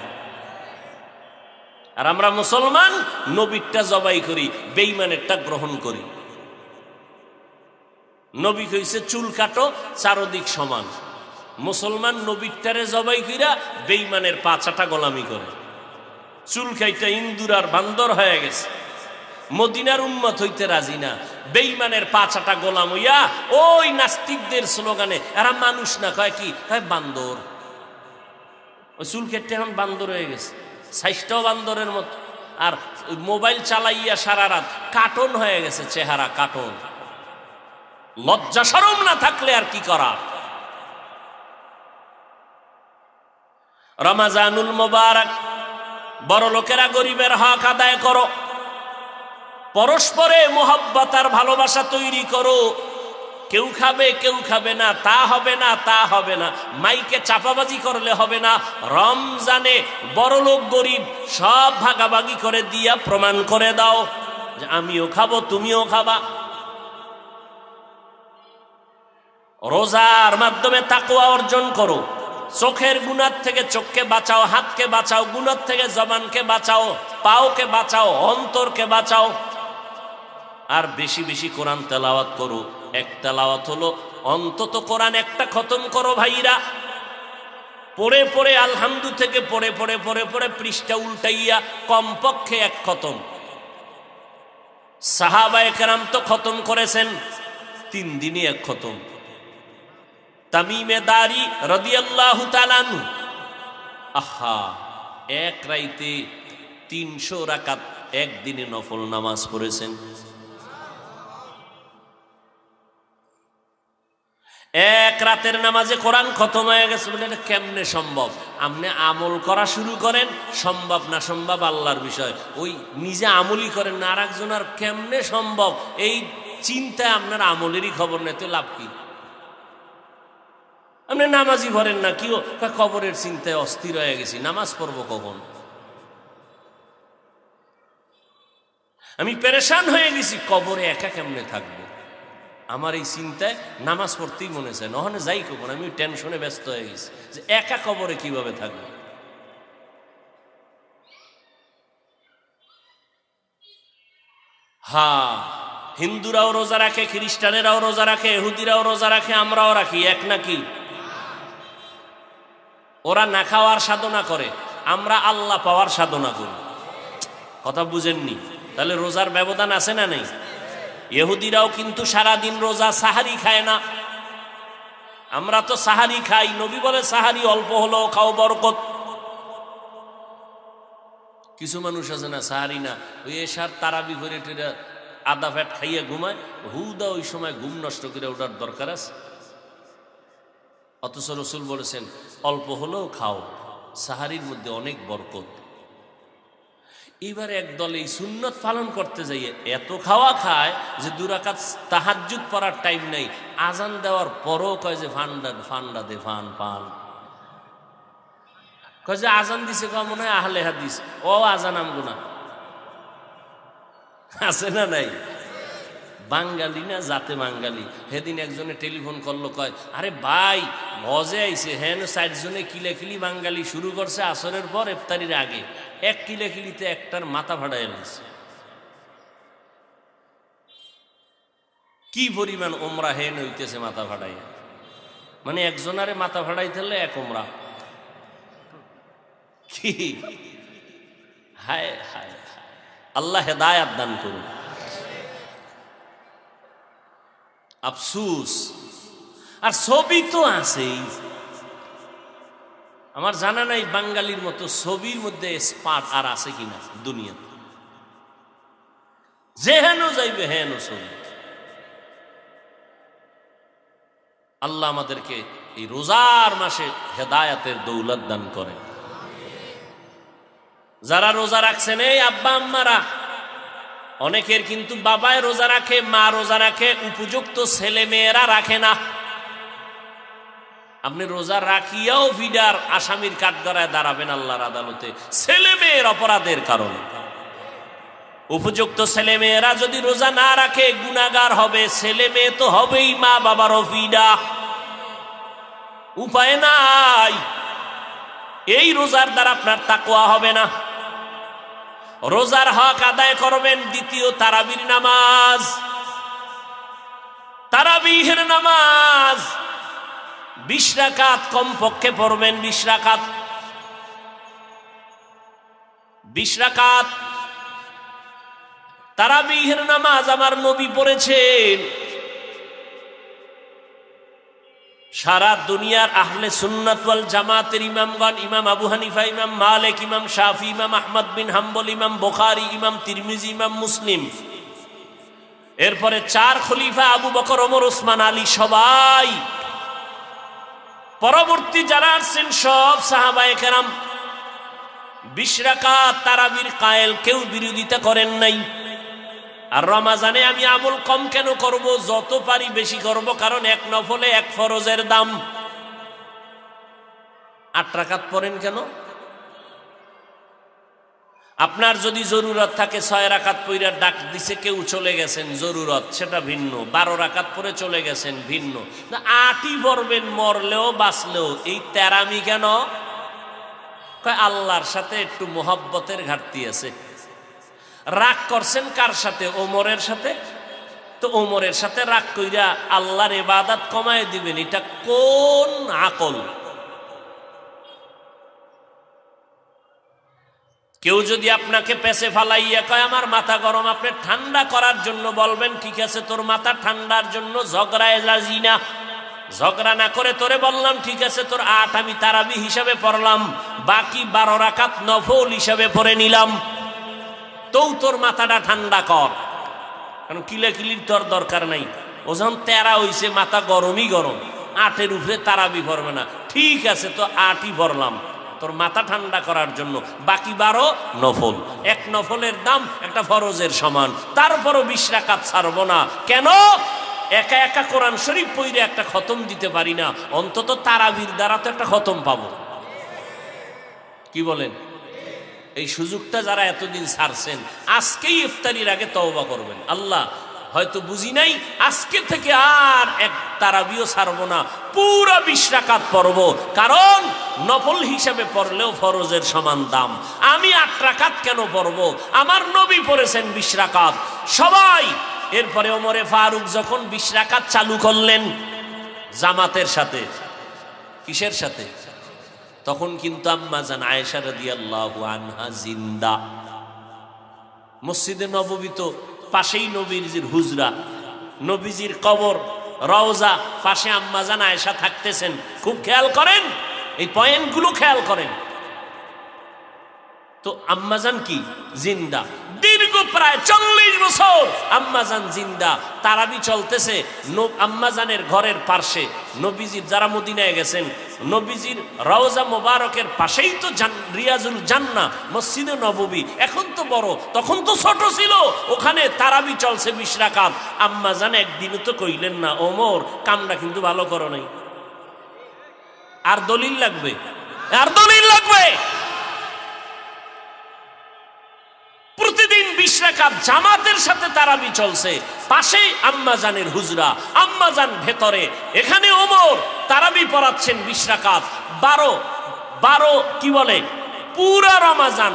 আর আমরা মুসলমান নবীরটা জবাই করি, বেঈমানেরটা গ্রহণ করি। নবী কইছে চুল কাটো চারদিক সমান। মুসলমান নবীরটারে জবাই কইরা বেঈমানের পাঁচাটা গোলামি করে। চুল খাইটা ইন্দুর আর বান্দর হয়ে গেছে। মদিনার উম্মত হইতে রাজি না, বেঈমানের পাঁচাটা গোলাম হইয়া ওই নাস্তিকদের স্লোগানে, এরা মানুষ না, কয় কি, কয় বান্দর। ওই চুল কেটে এখন বান্দর হয়ে গেছে, সাইজটাও বান্দরের মতো। আর মোবাইল চালাইয়া সারা রাত কার্টুন হয়ে গেছে চেহারা, কার্টুন। লজ্জা শরম না থাকলে আর কি করা। রমাজানুল মোবারক, বড় লোকেরা গরিবের হক আদায় করো, পরস্পরে মোহাব্বত আর ভালোবাসা তৈরি করো। কেউ খাবে কেউ খাবে না, তা হবে না, তা হবে না। মাইকে চাপাবাজি করলে হবে না। রমজানে বড় লোক গরিব সব ভাগাভাগি করে দিয়া প্রমাণ করে দাও যে আমিও খাবো, তুমিও খাবা। রোজার মাধ্যমে তাকওয়া অর্জন করো। চোখের গুনাহ থেকে চোখকে বাঁচাও, হাতকে বাঁচাও, গুনাহ থেকে জবানকে বাঁচাও, পাওকে বাঁচাও, অন্তরকে বাঁচাও। আর বেশি বেশি কোরআন তেলাওয়াত করো। এক তেলাওয়াত হলো অন্তত কোরআন একটা খতম করো ভাইরা। পড়ে পড়ে আলহামদু থেকে পড়ে পড়ে পড়ে পড়ে পৃষ্ঠা উল্টাইয়া কমপক্ষে এক খতম। সাহাবায়ে কেরাম তো খতম করেছেন 3 দিনই এক খতম। তামিমে দারি রাদিয়াল্লাহু তাআলা আনহু, আহা, এক রাইতে 300 রাকাত একদিনে নফল নামাজ পড়েছেন। এক রাতের নামাজে কোরআন খতম হয়ে গেছে। বলে এটা কেমনে সম্ভব? আপনি আমল করা শুরু করেন, সম্ভব না সম্ভব আল্লাহর বিষয়। ওই নিজে আমলই করেন না, আর একজন আর কেমনে সম্ভব এই চিন্তায় আপনার আমলেরই খবর নেই, তো লাভ কি? আপনি নামাজই ভরেন না, কি কবরের চিন্তায় অস্থির হয়ে গেছি, নামাজ পড়বো কখন? আমি পেরেশান হয়ে গেছি, কবরে একা কেমনে থাকবো? আমার এই চিন্তায় নামাজ পড়তেই মনে চায়, নহলে যাই কখন। আমি টেনশনে ব্যস্ত হয়ে গেছি যে একা কবরে কিভাবে থাকবো। হ্যাঁ, হিন্দুরাও রোজা রাখে, খ্রিস্টানেরাও রোজা রাখে, ইহুদিরাও রোজা রাখে, আমরাও রাখি, এক নাকি? ওরা না খাওয়ার সাধনা করে, আমরা আল্লাহ পাওয়ার সাধনা করি। কথা বুঝেননি? তাহলে রোজার ব্যবধান আছে না নেই? ইহুদিরাও কিন্তু সারাদিন রোজা, সাহারি খায় না। আমরা তো সাহারি খাই। নবী বলে সাহারি অল্প হলেও খাও, বরকত। কিছু মানুষ আছে না সাহারি না, ওই এশার তারাবি করে টেরা আদা ফ্যাট খাইয়া ঘুমায়, হুদা ওই সময় ঘুম নষ্ট করে ওঠার দরকার আছে? অথচ রসুল বলেছেন অল্প হলেও খাও, সাহারির মধ্যে অনেক বরকত। এবার একদল এই সুন্নত পালন করতে যাইয়ে এত খাওয়া খায় যে দুরাকাত তাহাজ্জুদ পড়ার টাইম নাই, আজান দেওয়ার পরও কয় যে ফান্ডা দে ফান পান, কয় যে আজান দিছে, কয় মনে হয় আহলে হাদিস, ও আজান আমগো না। আছে না নাই? বাঙালি না জাতে বাঙালি। সেদিন একজনে টেলিফোন করলো, কয় আরে ভাই মজে আইছে, হ্যাঁ ৬০ জনে কিলাকিলি বাঙালি শুরু করছে আসরের পর ইফতারির আগে, এক কিলাকিলিতে একটার মাথা ফাটাই এলাইছে। কি পরিমাণ ওমরা হেন হইতেছে মাথা ফাটাইয়া, মানে একজনারে মাথা ফাটাইতে হলে এক ওমরা। কি হায় হায়, আল্লাহ হেদায়াত দান করুন। আফসুস। আর ছবি তো আছেই, আমার জানা নাই বাঙালির মতো ছবির মধ্যে স্পাট আর আছে কিনা দুনিয়াতে। যে হেন যাইবে হেন ছবি। আল্লাহ আমাদেরকে এই রোজার মাসে হেদায়াতের দৌলত দান করে। যারা রোজা রাখছেন এই আব্বা আম্মারা, অনেকের কিন্তু বাবায় রোজা রাখে, মা রোজা রাখে, উপযুক্ত ছেলে মেয়েরা রাখে না। আপনি রোজা রাখিয়াও ভিডার আসামির কাঠগড়ায় দাঁড়াবেন আল্লাহর আদালতে ছেলে মেয়ের অপরাধের কারণে। উপযুক্ত ছেলে মেয়েরা যদি রোজা না রাখে গুনাহগার হবে, ছেলে মেয়ে তো হবেই মা বাবারও ভিডা। উপায় নাই, এই রোজার দ্বারা আপনার তাকওয়া হবে না। রোজার হক আদায় করবেন দ্বিতীয় তারাবির নামাজ, তারাবিহের নামাজ 20 রাকাত কমপক্ষে পড়বেন। 20 রাকাত, 20 রাকাত তারাবিহের নামাজ আমার নবী পড়েছেন। সারা দুনিয়ার আহলে সুন্নাত ওয়াল জামাতের ইমামগণ, ইমাম আবু হানিফা, ইমাম মালিক, ইমাম শাফি, ইমাম আহমদ বিন হাম্বল, ইমাম বুখারী, ইমাম তিরমিজি, ইমাম মুসলিম, এরপরে 4 খলিফা আবু বকর, ওমর, ওসমান, আলী, সবাই পরবর্তী যারা আসছেন সব সাহাবায়ে কেরাম 20 রাকাত তারাবির কায়েল, কেউ বিরোধিতা করেন নাই। আর রমাজানে আমি আমল কম কেন করব, যত পারি বেশি করব, কারণ এক নফলে এক ফরজের দাম। 8 রাকাত পড়েন কেন? আপনার যদি জরুরত থাকে 6 রাকাত পইরা ডাক দিছে কেউ, চলে গেছেন, জরুরত সেটা ভিন্ন। 12 রাকাত পরে চলে গেছেন, ভিন্ন। 8ই পড়বেন, মরলেও বাঁচলেও। এই তেরামি কেন? কয় আল্লাহর সাথে একটু মোহাব্বতের ঘাটতি আছে। রাগ করছেন কার সাথে? ওমরের সাথে। তো ওমরের সাথে রাগ কইরা আল্লাহর ইবাদত কমায় দিবেন, এটা কোন আকল? কেউ যদি আপনাকে পেছে ফালাইয়া কয় আমার মাথা গরম, আপনি ঠান্ডা করার জন্য বলবেন ঠিক আছে তোর মাথা ঠান্ডার জন্য ঝগড়ায় রাজি না, ঝগড়া না করে তোরে বললাম ঠিক আছে তোর 8 আমি তারাবি হিসাবে পড়লাম, বাকি 12 রাকাত নফল হিসাবে পড়ে নিলাম, তো তোর মাথাটা ঠান্ডা কর। কারণ কিলাকিলির তোর দরকার নাই। ও যখন 13 হইছে মাথা গরমই গরম, 8-এর উপরে তারাবি পড়বে না, ঠিক আছে তো 8ই পড়লাম তোর মাথা ঠান্ডা করার জন্য, বাকি 12 নফল। এক নফলের দাম একটা ফরজের সমান, তারপরও 20 রাকাত ছাড়বো না। কেন? একা একা কোরআন শরীফ পড়ে একটা খতম দিতে পারি না, অন্তত তারাবির দ্বারা তো একটা খতম পাবো। কি বলেন? এই সুযোগটা যারা এতদিন ছাড়ছেন, আজকেই ইফতারির আগে তওবা করবেন। আল্লাহ হয়তো বুঝি নাই, আজকে থেকে আর এক তারাবিও ছাড়বো না, পুরো 20 রাকাত পড়বো। কারণ নফল হিসাবে পড়লেও ফরজের সমান দাম। আমি 8 রাকাত কেন পড়বো? আমার নবী পড়েছেন 20 রাকাত। সবাই এরপরে ওমরে ফারুক যখন 20 রাকাত চালু করলেন জামাতের সাথে, কিসের সাথে? তখন কিন্তু আম্মা জান আয়েশা রাদিয়াল্লাহু আনহা জিন্দা। মসজিদে নববী তো পাশেই নবীজির হুজরা, নবীজির কবর, রওজা, পাশে আম্মা জান আয়েশা থাকতেছেন। খুব খেয়াল করেন, এই পয়েন্টগুলো খেয়াল করেন। তো আম্মাজান কি জিন্দা, দীর্ঘ প্রায় 40 বছর আম্মাজান জিন্দা। তারাবি চলতেছে আম্মাজানের ঘরের পাশে। নবীজির, যারা মদিনায় গেছেন, নবীজির রওজা মোবারকের পাশেই তো রিয়াজুল জান্নাহ, মসজিদে নববী। এখন তো বড়, তখন তো ছোট ছিল। ওখানে তারাবি চলছে 20 রাকাত। আম্মাজান একদিনও তো কইলেন না, ওমর কামটা কিন্তু ভালো করো নাই, আর দলিল লাগবে, আর দলিল লাগবে। প্রতিদিন 20 রাকাত জামাতের সাথে তারাবি চলছে, পাশেই আম্মাজানের হুজরা, আম্মাজান ভেতরে। এখানে ওমর তারাবি পড়াচ্ছেন 20 রাকাত। 12 কি বলে, পুরা রমাজান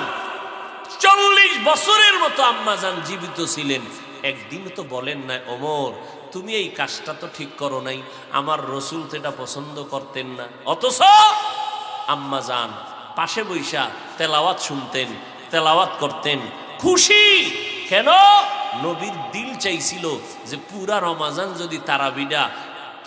40 বছরের মতো আম্মাজান জীবিত ছিলেন। একদিন তো বলেন না, ওমর তুমি এই কাজটা তো ঠিক করো নাই, আমার রসুল তো এটা পছন্দ করতেন না। অথচ আম্মাজান পাশে বৈশা তেলাওয়াত শুনতেন, তেলাওয়াত করতেন, খুশি। কেন? নবীর দিল চাইছিল যে পুরা রমাজান যদি তারাবিটা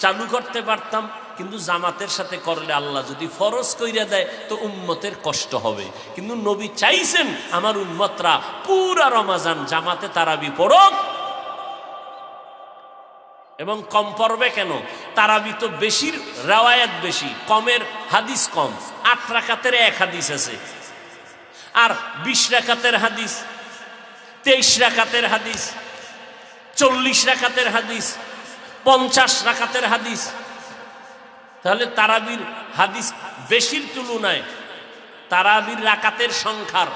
চালু করতে পারতাম, কিন্তু জামাতের সাথে করলে আল্লাহ যদি ফরজ কইরা দেয় তো উম্মতের কষ্ট হবে। কিন্তু নবী চাইছেন আমার উম্মতরা পুরা রমাজান জামাতে তারাবি পড়ুক। এবং কম পড়বে কেন? তারাবি তো বেশির রেওয়ায়াত বেশি, কমের হাদিস কম। 8 রাকাতের 1 হাদিস আছে, আর 20 রাকাতের হাদিস, 23 রাকাতের হাদিস, 40 রাকাতের হাদিস, 50 রাকাতের হাদিস। তাহলে তারাবির হাদিস বেশির তুলনায় তারাবির রাকাতের সংখ্যার,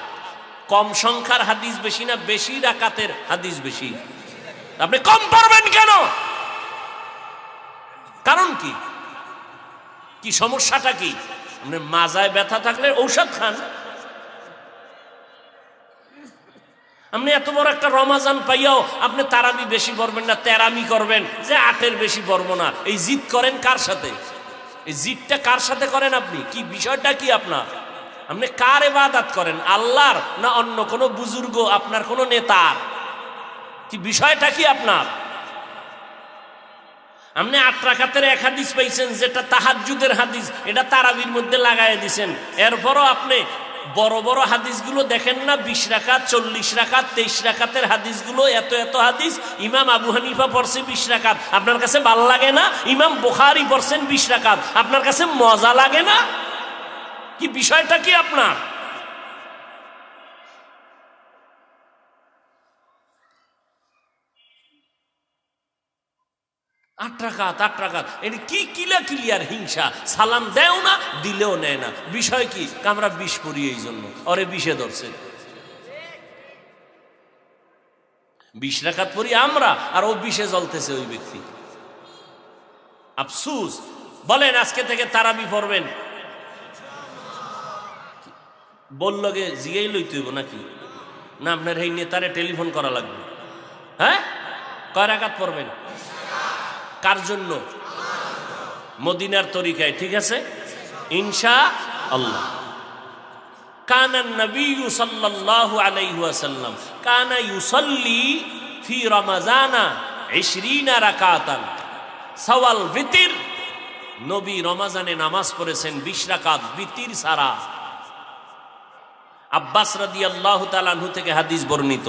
কম সংখ্যার হাদিস বেশি না বেশি রাকাতের হাদিস বেশি? আপনি কম পড়বেন কেন? কারণ কি? কি সমস্যাটা কি? আপনি মাজায় ব্যথা থাকলে ঔষধ খান। আপনি এত বড় একটা রমাজান পাইয়াও আপনি তারাবি বেশি পড়বেন না, তেরামি করবেন যে 8-এর বেশি পড়বো না। এই জিদ করেন কার সাথে? এই জিদটা কার সাথে করেন আপনি? কি বিষয়টা কি আপনার? আপনি কার ইবাদত করেন, আল্লাহর না অন্য কোনো বুজুর্গ, আপনার কোনো নেতার? কি বিষয়টা কি আপনার? আপনি 8 রাকাতের 1 হাদিস পাইছেন, যেটা তাহাজ্জুদের হাদিস, এটা তারাবির মধ্যে লাগাই দিছেন। এরপরও আপনি বড় বড় হাদিসগুলো দেখেন না, 20 রাকাত, 40 রাকাত, 23 রাকাতের হাদিসগুলো, এত এত হাদিস। ইমাম আবু হানিফা পড়ছে 20 রাকাত, আপনার কাছে ভালো লাগে না? ইমাম বুখারী পড়ছেন 20 রাকাত, আপনার কাছে মজা লাগে না? কি বিষয়টা কি আপনার? আট রাকাত এটা কি ক্লিয়ার হিংসা? সালাম দেও না, দিলেও নেয় না। বিষয় কি? আমরা 20 পড়ি, এই জন্য ওরে 20-এ ধরছে। 20 রাকাত পড়ি আমরা, আর ও 20-এ জ্বলতেছে ওই ব্যক্তি। আফসুস। বলেন আজকে থেকে তারাবি পড়বেন? বলল গে জিগাই লইতে হইব নাকি? না আপনার এই নেতারে টেলিফোন করা লাগবে? হ্যাঁ, কয় রাকাত পড়বেন? কার জন্য? মদিনার তরিকায়, ঠিক আছে ইনশাআল্লাহ। কানা নবী সাল্লাল্লাহু আলাইহি ওয়াসাল্লাম কানা ইউসাল্লি ফি রমাজানা 20 রাকাতান সাওয়াল ভিতর। নবী রমাজানে নামাজ পড়েছেন 20 রাকাত বিতির সারা। আব্বাস রাদিয়াল্লাহু তাআলা আনহু থেকে হাদিস বর্ণিত।